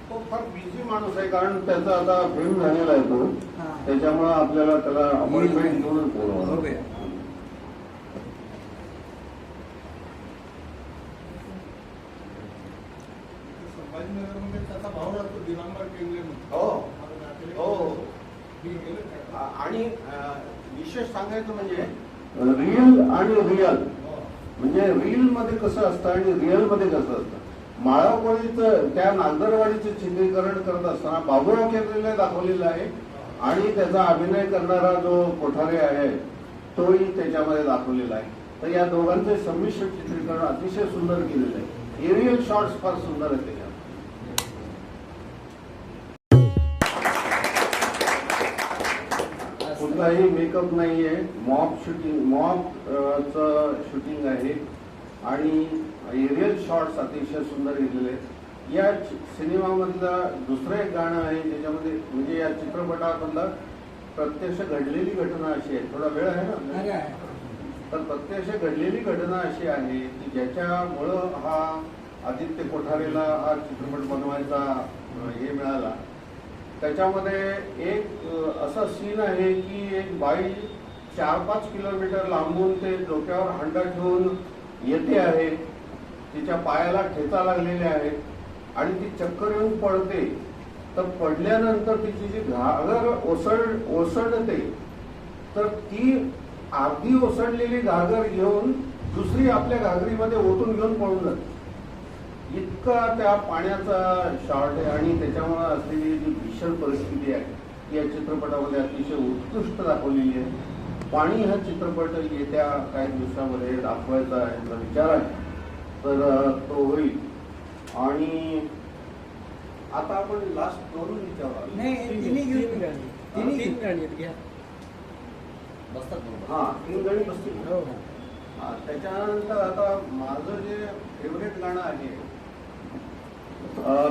तो फार बिझी माणूस आहे, कारण त्याचा आता फिल्म झालेला आहे तो. त्याच्यामुळे आपल्याला त्याला अपॉइंटमेंट घेऊनच बोलवलं. संभाजीनगरमध्ये त्याचा भाव राहतो दिगंबर केंद्रे. हो हो. आणि विशेष सांगायचं म्हणजे रिअल आणि रिअल म्हणजे रील मध्ये कसं असतं आणि रिअल मध्ये कसं असतं. माळाकोळीचं त्या नागदरवाडीचं चित्रीकरण करत असताना बाबूराव केंद्रेला दाखवलेलं आहे आणि त्याचा अभिनय करणारा जो कोठारे आहे तोही त्याच्यामध्ये दाखवलेला आहे. तर या दोघांचे संमिश्र चित्रीकरण अतिशय सुंदर केलेलं आहे. एरियल शॉट्स फार सुंदर आहेत त्याच्यात. कुठला कुठलाही मेकअप नाहीये, मॉब शूटिंग आहे आणि एरियल शॉट्स अतिशय सुंदर घेतलेले आहेत. या सिनेमामधलं दुसरं एक गाणं आहे ज्याच्यामध्ये म्हणजे या चित्रपटामधलं प्रत्यक्ष घडलेली घटना अशी आहे. थोडा वेळ आहे ना, तर प्रत्यक्ष घडलेली घटना अशी आहे की ज्याच्यामुळं हा आदित्य कोठारेला हा चित्रपट बनवायचा हे मिळाला. त्याच्यामध्ये एक असा सीन आहे की एक बाई 4-5 किलोमीटर लांबून ते डोक्यावर हंडा ठेवून येते आहे, तिच्या पायाला ठेचा लागलेले आहेत आणि ती चक्कर येऊन पडते. तर पडल्यानंतर तिची जी घागर ओसंडते तर ती अर्धी ओसंडलेली घागर घेऊन दुसरी आपल्या घागरीमध्ये ओतून घेऊन पळून जाते. इतका त्या पाण्याचा शॉर्ट आहे आणि त्याच्यामुळे असलेली जी भीषण परिस्थिती आहे ती या चित्रपटामध्ये अतिशय उत्कृष्ट दाखवलेली आहे. पाणी हा चित्रपट येत्या काही दिवसामध्ये दाखवायचा यांचा विचार आहे, तर तो होईल. आणि आता आपण लास्ट दोन विचारू. हा, 3 गाणी बसतील. त्याच्यानंतर आता माझं जे फेवरेट गाणं आहे,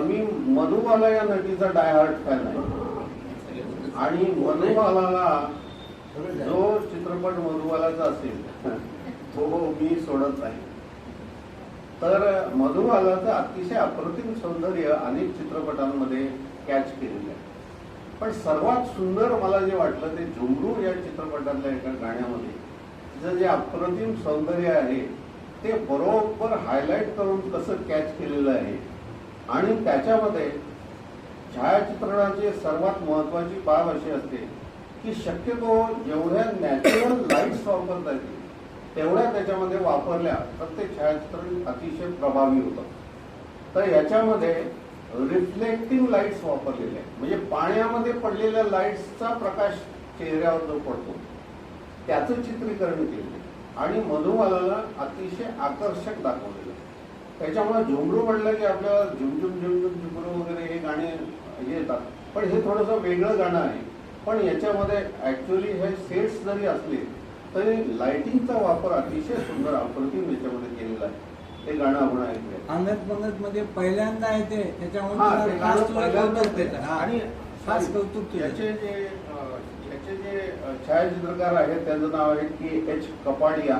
मी मधुबाला या नटीचा डायहार्ट फॅन आहे आणि मधुबालाला जो चित्रपट मधुबालाचा असेल तो मी सोडत नाही. तर मधुबालाचं अतिशय अप्रतिम सौंदर्य अनेक चित्रपटांमध्ये कॅच केलेलं आहे. पण सर्वात सुंदर मला जे वाटलं ते झुमरू या चित्रपटातल्या एका गाण्यामध्ये तिचं जे अप्रतिम सौंदर्य आहे ते बरोबर हायलाइट करून कसं कॅच केलेलं आहे. आणि त्याच्यामध्ये छायाचित्रणाची सर्वात महत्वाची बाब अशी असते की शक्यतो जेवढ्या नॅचरल लाईट्स वापरता येतील तेवढ्या त्याच्यामध्ये वापरल्या तर ते छायाचित्रण अतिशय प्रभावी होतं. तर याच्यामध्ये रिफ्लेक्टिंग लाईट्स वापरलेले आहेत, म्हणजे पाण्यामध्ये पडलेल्या लाईट्सचा प्रकाश चेहऱ्यावर जो पडतो त्याचं चित्रीकरण केलं आणि मधुबालाला अतिशय आकर्षक दाखवलेलं. त्याच्यामुळे झुमरू म्हटलं की आपल्याला झुमझुम झुमझुम झुमरू वगैरे हे गाणे येतात, पण हे थोडंसं वेगळं गाणं आहे. पण याच्यामध्ये ऍक्च्युअली हे सेट्स जरी असले तरी लाइटिंगचा वापर अतिशय सुंदर अप्रतिम याच्यामध्ये केलेला आहे. ते गाणं आपण ऐकलंय. अंगत पंगत मध्ये पहिल्यांदा येते आणि त्याच्यामुळे खास कौतुक याचे जे छायाचित्रकार आहेत त्यांचं नाव आहे KH कपाडिया.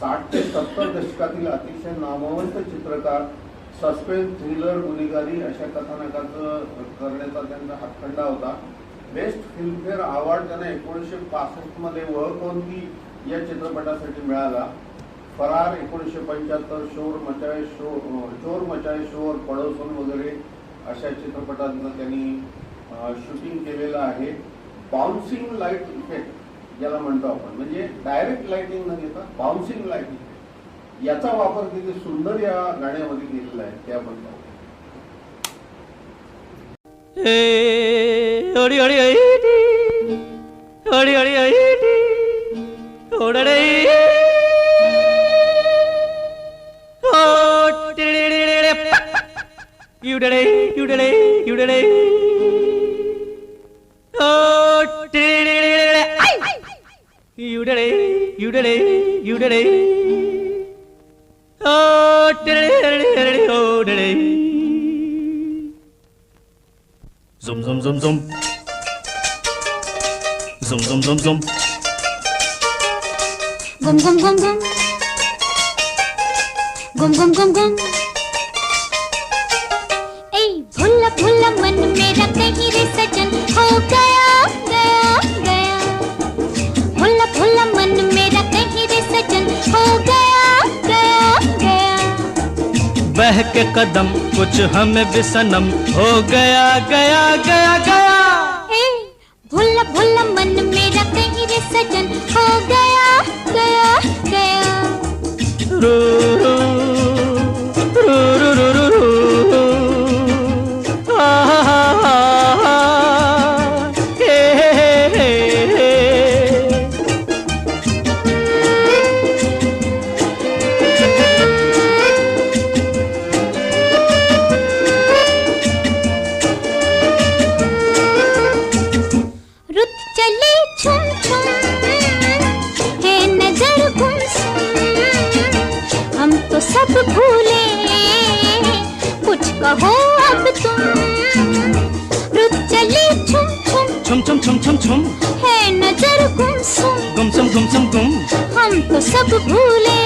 60 ते 70 दशकातील अतिशय नामवंत चित्रकार, सस्पेन्स, थ्रिलर, गुन्हेगारी अशा कथानकाचं करण्याचा त्यांचा हातखंडा होता. बेस्ट फिल्मफेअर अवॉर्ड त्यांना 1965 मध्ये वह कोणती या चित्रपटासाठी मिळाला. फरार 1975, चोर मचाए शोर, पडोसन वगैरे अशा चित्रपटांचं त्यांनी शूटिंग केलेलं आहे. बाउन्सिंग लाईट इफेक्ट ज्याला म्हणतो आपण, म्हणजे डायरेक्ट लाइटिंग न घेता बाउन्सिंग लाइटिंग याचा वापर किती सुंदर या गाण्यामध्ये केलेला आहे ते आपण पाहू. ओडी ओडी ओडी ओडी ओडडे ओ टिडे युडडे युडडे युडडे ओ टिडे युडडे युडडे युडडे ओ टिडे ओडडे zum zum zum zum zum zum zum zum gum gum gum gum gum gum gum gum ए भुल्ला भुल्ला मन मेरा कहीं रे सजन हो गया गया गया भुल्ला भुल्ला मन मेरा कहीं रे सजन हो गया गया गया बहके कदम कुछ हमें भी सनम हो गया गया गया गया ए भुल्ला भुल्ला मन मेरा कहीं रे सजन हो गया गया गया रू रू रू रू रू रू रू रुत चले छुम सब भूले, कुछ कहो अब तुम, रुक चले छुम छुम छुम छुम छुम छुम छुम, है नजर गुमसुम गुमसुम गुम, हम तो सब भूले,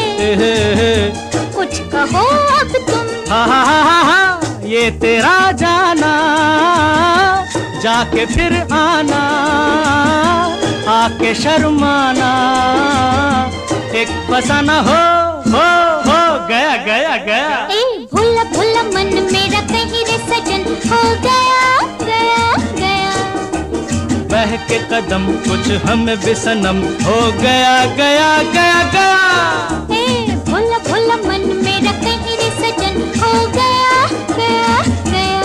कुछ कहो अब तुम। हा हा हा हा हा, ये तेरा जाना जाके फिर आना, आके शर्माना, एक फसाना हो गया गया गया। ए भूला भूला मन मेरा कहीं रे सजन, हो गया गया गया। बह के कदम कुछ हमें भी सनम, हो गया गया गया गया। ए भूला भूला मन मेरा कहीं रे सजन, हो गया गया गया।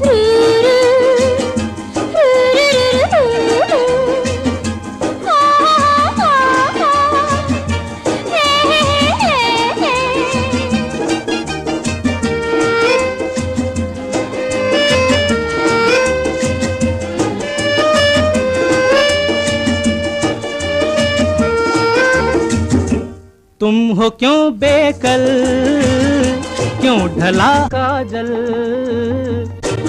रू रू, रू रू रू रू रू। हा हा हा, हे हे हे तुम हो क्यों बेकल, क्यों ढला काजल,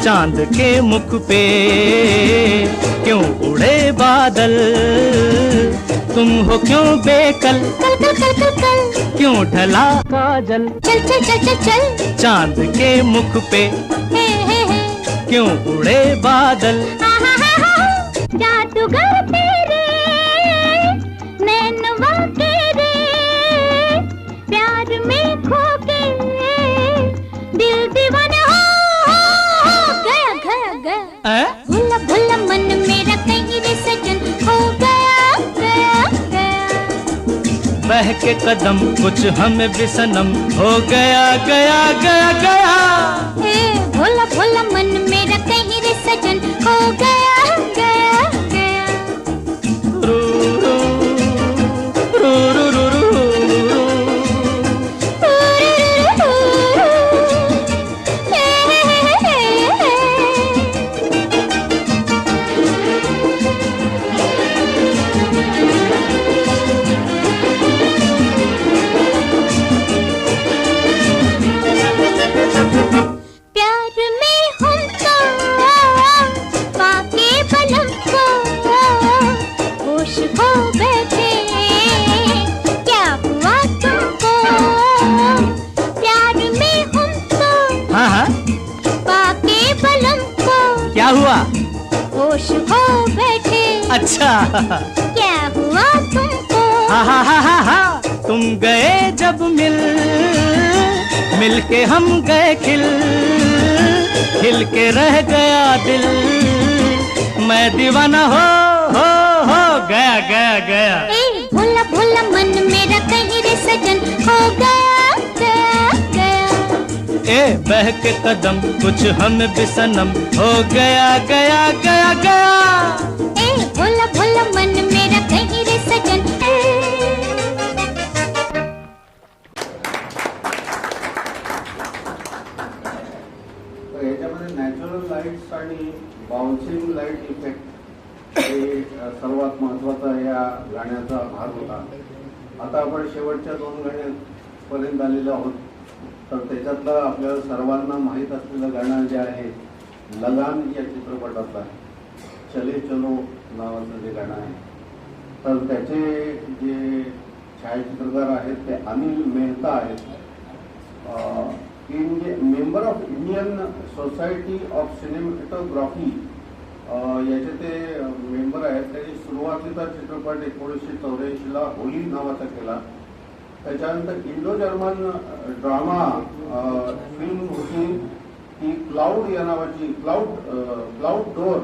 चांद के मुख पे क्यों उड़े बादल। तुम हो क्यों बेकल, कल कल कल कल कल, क्यों ढला काजल, चल चल चल चल चल, चांद के मुख पे हे हे क्यों उड़े बादल। जादूगर तेरे नैनवा के रे, प्यार में खो के दिल दीवाना हो गया गया गया। भूला भूला मन मेरा कहीं रे सजन, हो गया गया गया। बह के कदम कुछ हमें भी सनम, हो गया गया गया गया। ए भोला भोला मन मेरा कहीं रे सजन, हो गया गया गया। रू रू रू रू रू रू रू। प्यार में हम तो पाके बलम को होश खो बैठे, क्या हुआ तुमको। प्यार में हम तो हाँ हाँ, पाके बलम को क्या हुआ। होश खो बैठे, अच्छा, क्या हुआ तुमको। हा हा हा हा हा। तुम गए जब मिल के हम गए खिल के रह गया दिल, मैं दीवाना हो गया गया गया। ए भोला भोला मन मेरा कहीं रे सजन, हो गया गया गया। ए बह के कदम कुछ हमें भी सनम, हो गया गया गया गया। ए भोला भोला मन मेरा कहीं रे सजन। तर याच्यामध्ये नॅचरल लाईट्स आणि बाउन्सिंग लाईट इफेक्ट हे सर्वात महत्वाचा या गाण्याचा भाग होता. आता आपण शेवटच्या 2 गाण्यांपर्यंत आलेलो आहोत. तर त्याच्यातलं आपल्याला सर्वांना माहीत असलेलं गाणं जे आहे लगान या चित्रपटातलं आहे, चले चलो नावाचं जे गाणं आहे. तर त्याचे जे छायाचित्रकार आहेत ते अनिल मेहता आहेत. Member of Indian society of cinematography याचे ते मेंबर आहेत. त्यांनी सुरुवातीचा चित्रपट 1984ला होली नावाचा केला. त्याच्यानंतर इंडो जर्मन ड्रामा फिल्म होती ती क्लाउड या नावाची, cloud door,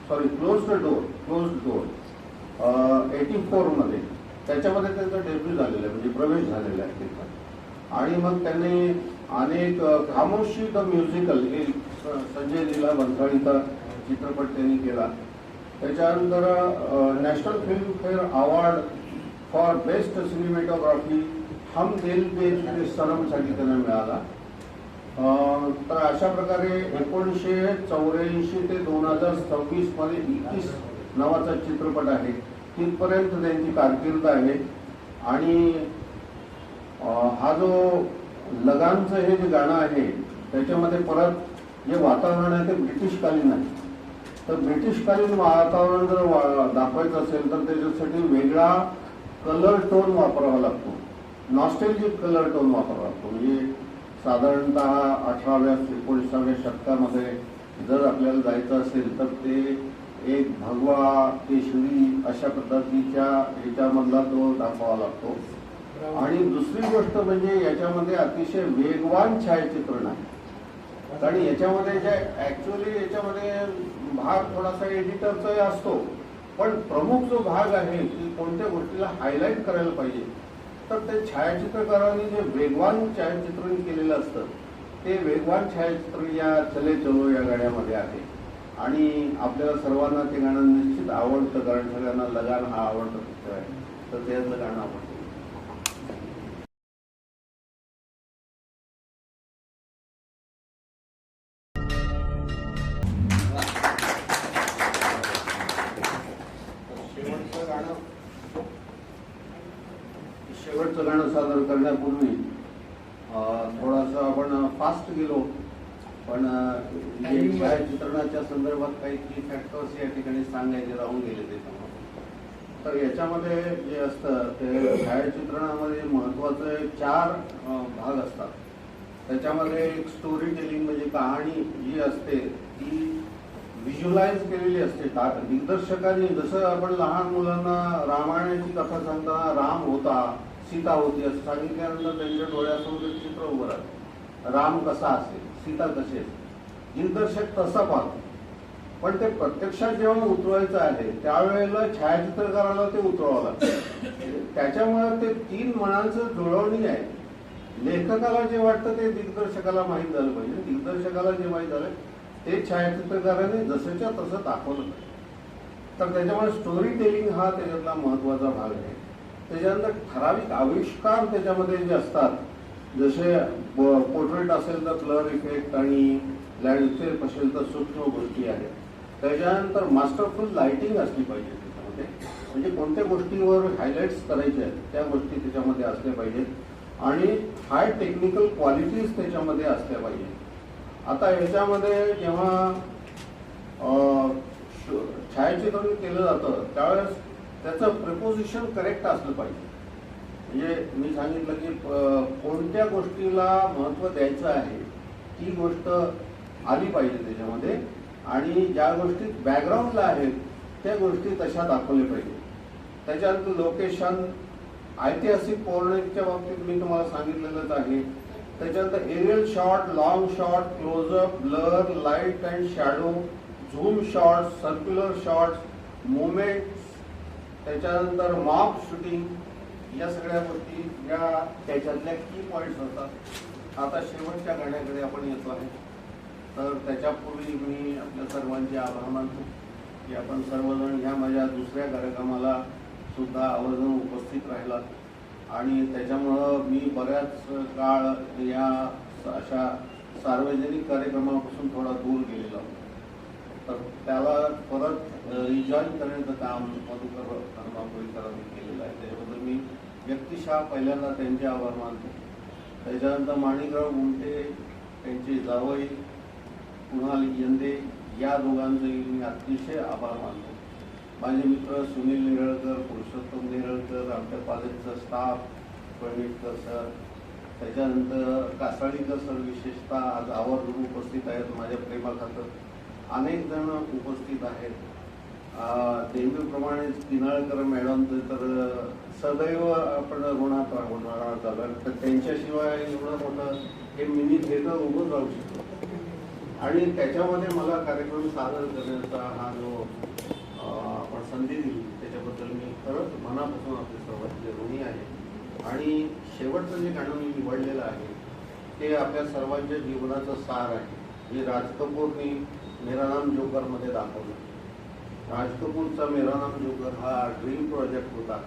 sorry closed door 84 मध्ये. त्याच्यामध्ये त्यांचा डेब्यू झालेला आहे, म्हणजे प्रवेश झालेला आहे तिथं. आणि मग त्यांनी अनेक खामोशी द म्युझिकल हे संजय लीला भन्साळीचा चित्रपट त्यांनी केला. त्याच्यानंतर national Filmfare award for best cinematography Hum Dil De सनमसाठी त्यांना मिळाला. तर अशा प्रकारे 1984 ते 2026 मध्ये 21 नावाचा चित्रपट आहे. तिथपर्यंत त्यांची कारकीर्द आहे. आणि हा जो लगानचं हे जे गाणं आहे त्याच्यामध्ये परत जे वातावरण आहे ते ब्रिटिशकालीन आहे. तर ब्रिटिशकालीन वातावरण जर दाखवायचं असेल तर त्याच्यासाठी वेगळा कलर टोन वापरावा लागतो, नॉस्टॅल्जिक कलर टोन वापरावा लागतो. म्हणजे साधारणतः 18व्या 19व्या शतकामध्ये जर आपल्याला जायचं असेल तर ते एक भगवा केशरी अशा पद्धतीच्या ह्याच्यामधला तो दाखवावा लागतो. आणि दुसरी गोष्ट म्हणजे याच्यामध्ये अतिशय वेगवान छायाचित्रण आहे. कारण याच्यामध्ये जे ऍक्च्युअली याच्यामध्ये भाग थोडासा एडिटरचाही असतो, पण प्रमुख जो भाग आहे की कोणत्या गोष्टीला हायलाईट करायला पाहिजे तर ते छायाचित्रकारांनी जे वेगवान छायाचित्रण केलेलं असतं ते वेगवान छायाचित्रण या चले चलो या गाण्यामध्ये आहे. आणि आपल्याला सर्वांना ते गाणं निश्चित आवडतं, कारण सगळ्यांना लगान हा आवडता पिक्चर आहे, तर त्यातलं गाणं आवडतं. शेवटचं गाणं सादर करण्यापूर्वी थोडासा आपण फास्ट गेलो, पण छायाचित्रणाच्या संदर्भात काही की फॅक्टर्स या ठिकाणी सांगायचे राहून गेले त्याच्यामध्ये. तर याच्यामध्ये जे असतं ते छायाचित्रणामध्ये महत्वाचे 4 भाग असतात. त्याच्यामध्ये एक स्टोरी टेलिंग म्हणजे कहाणी जी असते ती व्हिज्युअलाइज केलेली असते. दिग्दर्शकांनी जसं आपण लहान मुलांना रामायणाची कथा सांगताना राम होता सीता होती असं सांगितल्यानंतर त्यांच्या डोळ्यासमोर एक चित्र उभं राहतं, राम कसा असेल सीता कशी असेल, दिग्दर्शक तसा पाहतो. पण ते प्रत्यक्षात जेव्हा उतरवायचं आहे त्यावेळेला छायाचित्रकाराला ते उतरवावं लागतं. त्याच्यामुळे ते 3 मनांचं जुळवणी आहे. लेखकाला जे वाटतं ते दिग्दर्शकाला माहीत झालं पाहिजे, दिग्दर्शकाला जे माहीत झालं ते छायाचित्रकाराने जसंच्या तसं दाखवलं पाहिजे. तर त्याच्यामुळे स्टोरी टेलिंग हा त्याच्यातला महत्वाचा भाग आहे. त्याच्यानंतर ठराविक आविष्कार त्याच्यामध्ये जे असतात, जसे पोर्ट्रेट असेल तर ब्लर इफेक्ट आणि लँडस्केप असेल तर सूक्ष्म गोष्टी आहेत. त्याच्यानंतर मास्टरफुल लाइटिंग असली पाहिजे त्याच्यामध्ये, म्हणजे कोणत्या गोष्टीवर हायलाइट्स करायचे आहेत त्या गोष्टी त्याच्यामध्ये असल्या पाहिजेत आणि हाय टेक्निकल क्वालिटीज त्याच्यामध्ये असल्या पाहिजेत. आता याच्यामध्ये जेव्हा छायाचित्रण केलं जातं त्यावेळेस त्याचं प्रिपोजिशन करेक्ट असलं पाहिजे. म्हणजे मी सांगितलं की कोणत्या गोष्टीला महत्त्व द्यायचं आहे ती गोष्ट आली पाहिजे त्याच्यामध्ये, आणि ज्या गोष्टी बॅकग्राऊंडला आहेत त्या गोष्टी तशा दाखवल्या पाहिजे. त्याच्यानंतर लोकेशन, ऐतिहासिक पौराणिकच्या बाबतीत मी तुम्हाला सांगितलेलंच आहे. त्याच्यानंतर aerial shot, long shot, closeup, blur, light and shadow, zoom shots, circular shots, movements, त्याच्यानंतर मॉक शूटिंग, या सगळ्या गोष्टी या त्याच्यातल्या की पॉईंट्स होतात. आता शेवटच्या गाण्याकडे आपण येतो आहे. तर त्याच्यापूर्वी मी आपल्या सर्वांचे आभार मानतो की आपण सर्वजण ह्या माझ्या दुसऱ्या कार्यक्रमाला सुद्धा आवर्जून उपस्थित राहिलात आणि त्याच्यामुळं मी बऱ्याच काळ या अशा सार्वजनिक कार्यक्रमापासून थोडा दूर गेलेलो होतो. तर त्याला परत रिजॉईन करण्याचं काम मधुकर हनुमानपुरीकरांनी केलेलं आहे. त्याच्याबद्दल मी व्यक्तिशः पहिल्यांदा त्यांचे आभार मानतो. त्याच्यानंतर माणिकराव गुमटे, त्यांचे जावई कुणाल यंदे, या दोघांचंही मी अतिशय आभार मानतो. माझे मित्र सुनील नेरळकर, पुरुषोत्तम नेरळकर, आमच्या कॉलेजचा स्टाफ, पळणीकर सर, त्याच्यानंतर कासाळीकर सर विशेषतः आज आवर्जून उपस्थित आहेत. माझ्या प्रेमाखातर अनेक जण उपस्थित आहेत. नेहमीप्रमाणेच किनाळकर मॅडम तर सदैव आपण ऋणात राहणार झालं, तर त्यांच्याशिवाय एवढं मोठं हे मिनी थिएटर उभं राहू शकतो. आणि त्याच्यामध्ये मला कार्यक्रम सादर करण्याचा हा जो आपण संधी दिली त्याच्याबद्दल मी खरंच मनापासून आपले सर्वांचे ऋणी आहे. आणि शेवटचं जे गाणं मी निवडलेलं आहे ते आपल्या सर्वांच्या जीवनाचं सार आहे. हे राज कपूरनी मेरा नाम जोकर मध्ये दाखवलं. राज कपूरचा मेरा नाम जोकर हा ड्रीम प्रोजेक्ट होता.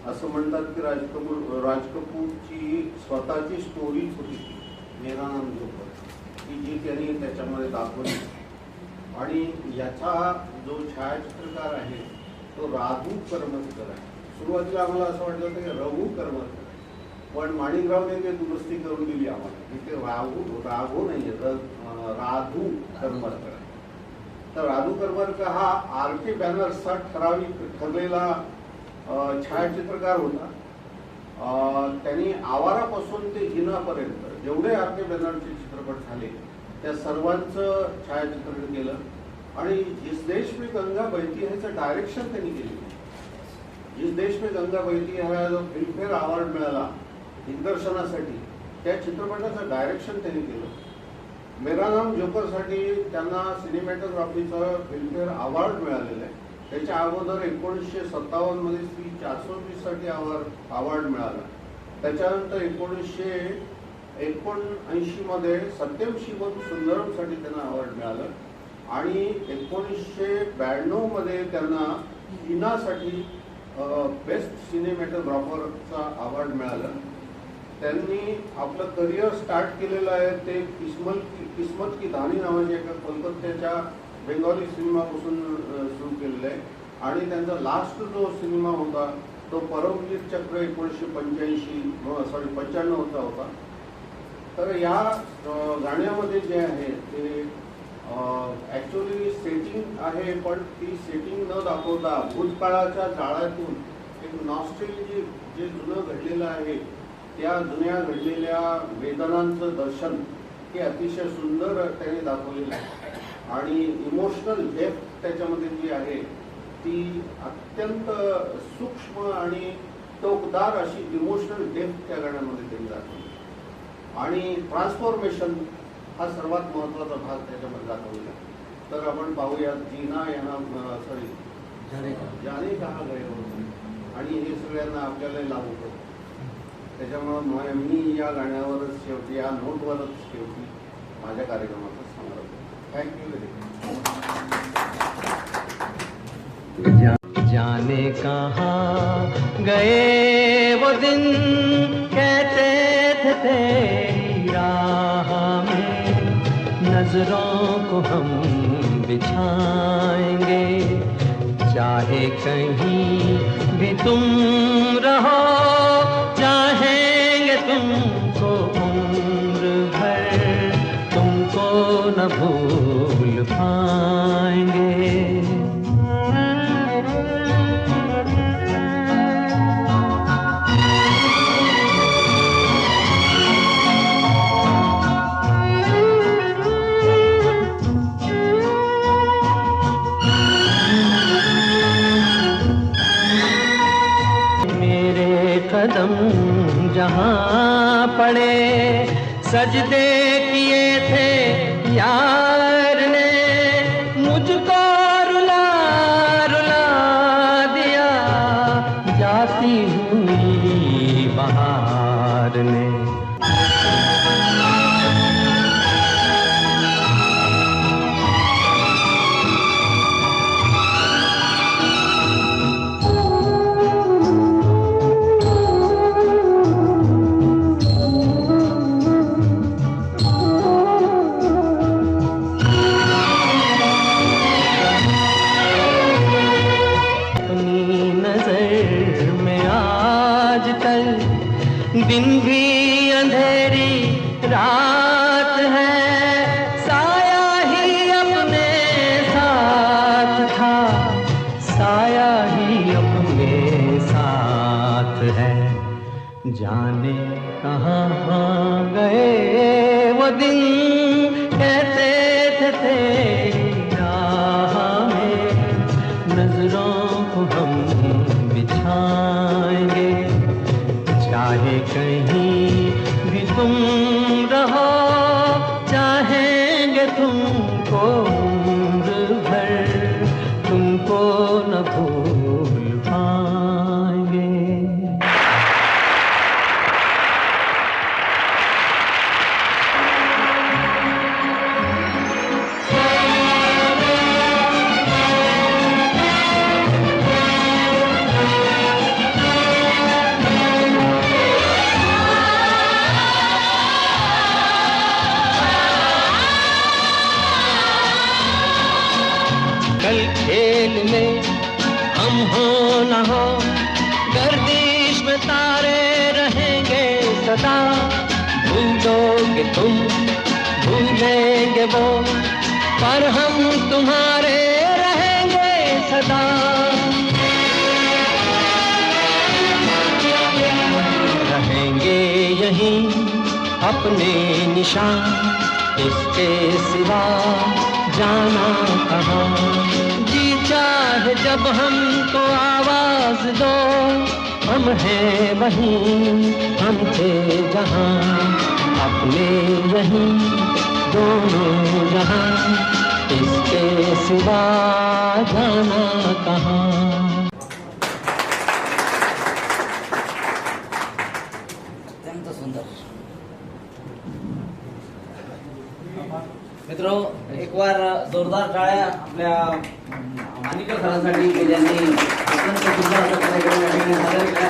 असं म्हणतात की राज कपूरची स्वतःची स्टोरीच होती मेरा नाम जोकर, की जी त्यांनी त्याच्यामध्ये दाखवली. आणि याचा जो छायाचित्रकार आहे तो राघू करमरकर आहे. सुरुवातीला आम्हाला असं वाटलं होतं की रघु करमरकर, पण माणिकरावने ते दुरुस्ती करून दिली आम्हाला. इथे राघू नाही तर राधू करमरकर. तर राधू करमरकर हा RK बॅनर्सचा ठराविक ठरलेला छायाचित्रकार होता. त्यांनी आवारापासून ते जिनापर्यंत जेवढे RK बॅनरचे चित्रपट झाले त्या सर्वांचं छायाचित्रण केलं. आणि जिस देश में गंगा बहती ह्याचं डायरेक्शन त्यांनी केलं. जिस देश में गंगा बहती ह्याला जो फिल्मफेअर अवॉर्ड मिळाला दिग्दर्शनासाठी, त्या चित्रपटाचं डायरेक्शन त्यांनी केलं. मेरा नाम जोकरसाठी त्यांना सिनेमॅटोग्राफीचं फिल्मफेअर अवॉर्ड मिळालेलं आहे. त्याच्या अगोदर 1957 मध्ये श्री 420 साठी अवॉर्ड मिळाला. त्याच्यानंतर 1979 मध्ये सत्यम शिवम सुंदरमसाठी त्यांना अवॉर्ड मिळालं. आणि 1992 मध्ये त्यांना हिनासाठी बेस्ट सिनेमॅटोग्राफरचा अवॉर्ड मिळाला. त्यांनी आपलं करिअर स्टार्ट केलेलं आहे ते किस्मत की धानी नावाच्या एका कोलकात्याच्या बेंगॉली सिनेमापासून सुरू केलेलं आहे. आणि त्यांचा लास्ट जो सिनेमा होता तो परमवीर चक्र 1995 होता. तर या गाण्यामध्ये जे आहे ते ऍक्च्युअली सेटिंग आहे, पण ती सेटिंग न दाखवता भूतकाळाच्या जाळ्यातून एक नॉस्टॅल्जिक जे जुनं घडलेलं आहे त्या जुन्या घडलेल्या वेदनांचं दर्शन हे अतिशय सुंदर त्याने दाखवलेलं आहे. आणि इमोशनल डेप्थ त्याच्यामध्ये जी आहे ती अत्यंत सूक्ष्म आणि टोकदार अशी इमोशनल डेप्थ त्या गाण्यामध्ये त्यांनी दाखवली. आणि ट्रान्सफॉर्मेशन हा सर्वात महत्वाचा भाग त्याच्यामध्ये दाखवलेला आहे. तर आपण पाहूया जीना यांना जाने कहा गए हो. आणि हे सगळ्यांना आपल्याला लागू करतो. त्याच्यामुळं मी या गाण्यावरच शेवटी या नोटवरच शेवटी माझ्या कार्यक्रमाचा समारोप. Thank you very much. जाने कहाँ गए वो दिन कहते थे तेरी राह में नजरों को हम बिछाएंगे चाहे कहीं भी तुम रहो चाहेंगे तुमको उम्र भर तुमको न भूल पाएंगे. कदम जहाँ पड़े सजदे किए थे यार ने मुझको रुला रुला दिया जाती हुई बहार ने. दिन भी अंधेरी रात है साया ही अपने साथ था साया ही अपने साथ है. जाने कहाँ गए वो दिन कहते थे तेरी राह में नजरों को हम बिछाएंगे चाहे कहीं भी तुम रहो चाहेंगे तुमको उम्र भर तुमको न भूल पाएंगे. कल खेल में हम हो न हो गर्दिश में तारे रहेंगे सदा, भूलोगे तुम, भूलेंगे वो, पर हम तुम्हारे रहेंगे सदा। रहेंगे यहीं अपने निशान, इसके सिवा जाना कहाँ। जी चाहे जब हमको आवाज दो, हम हैं वहीं, हम थे जहाँ, अपने यहीं दोनों जहाँ, इसके सिवा जाना कहाँ। अत्यंत सुंदर. मित्र, एक बार जोरदार टाळ्या आपल्या माणिकर सरांसाठी की ज्यांनी अत्यंत सुंदर असा कार्यक्रम या ठिकाणी सादर केला.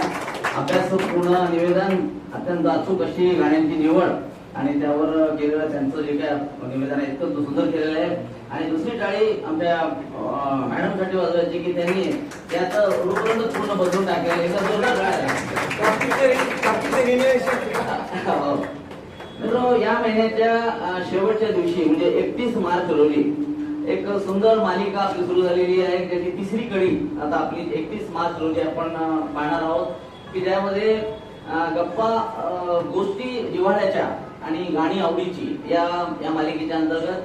अभ्यासपूर्ण निवेदन, अत्यंत अचूक अशी गाण्यांची निवड आणि त्यावर केलेलं त्यांचं जे काय निवेदन आहे इतकं सुंदर केलेलं आहे. आणि दुसरी टाळी आमच्या मॅडमसाठी वाजवायची की त्यांनी त्यात रूपरंग पूर्ण बदलून टाकलेलं आहे. एकदा जोरदार टाळ्या. मित्र, या महिन्याच्या शेवटच्या दिवशी म्हणजे 31 मार्च रोजी एक सुंदर मालिका आपली सुरू झालेली आहे. त्याची तिसरी कडी आता आपली 31 मार्च रोजी आपण पाहणार आहोत की ज्यामध्ये गप्पा गोष्टी जिव्हाळ्याच्या आणि गाणी आवडीची या मालिकेच्या अंतर्गत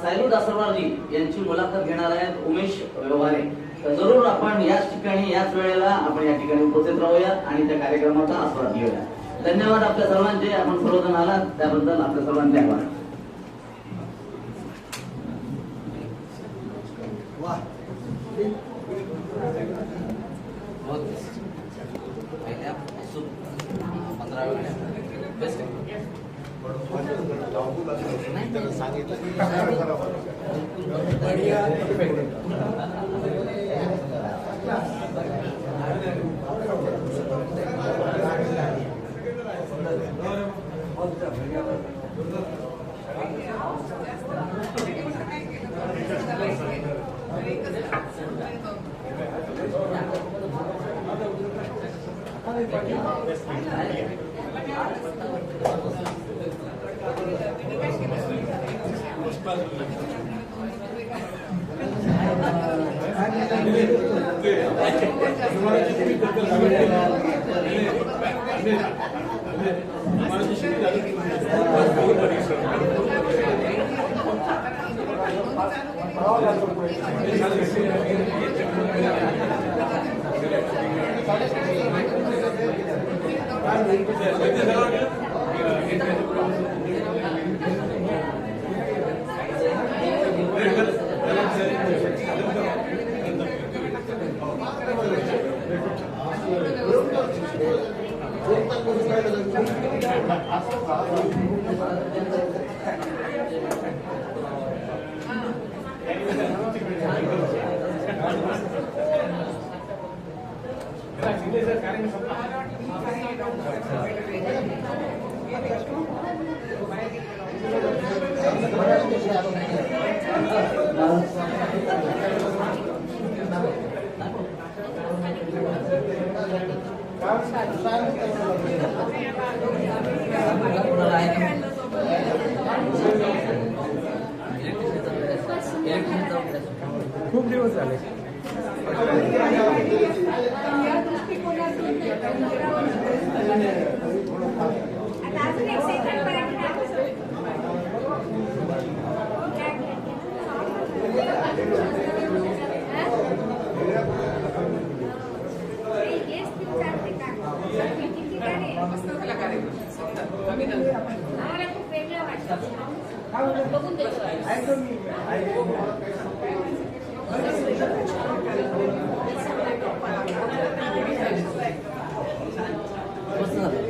सायलू दासरवारजी यांची मुलाखत घेणार आहेत उमेश व्यवहारे. तर जरूर आपण याच ठिकाणी याच वेळेला आपण या ठिकाणी उपस्थित राहूया आणि त्या कार्यक्रमाचा आस्वाद घेऊया. धन्यवाद आपल्या सर्वांचे. आपण सर्वजण आलात त्याबद्दल आपल्या सर्वांचे आभार. खूप दिवस झाले. मस्त झालं.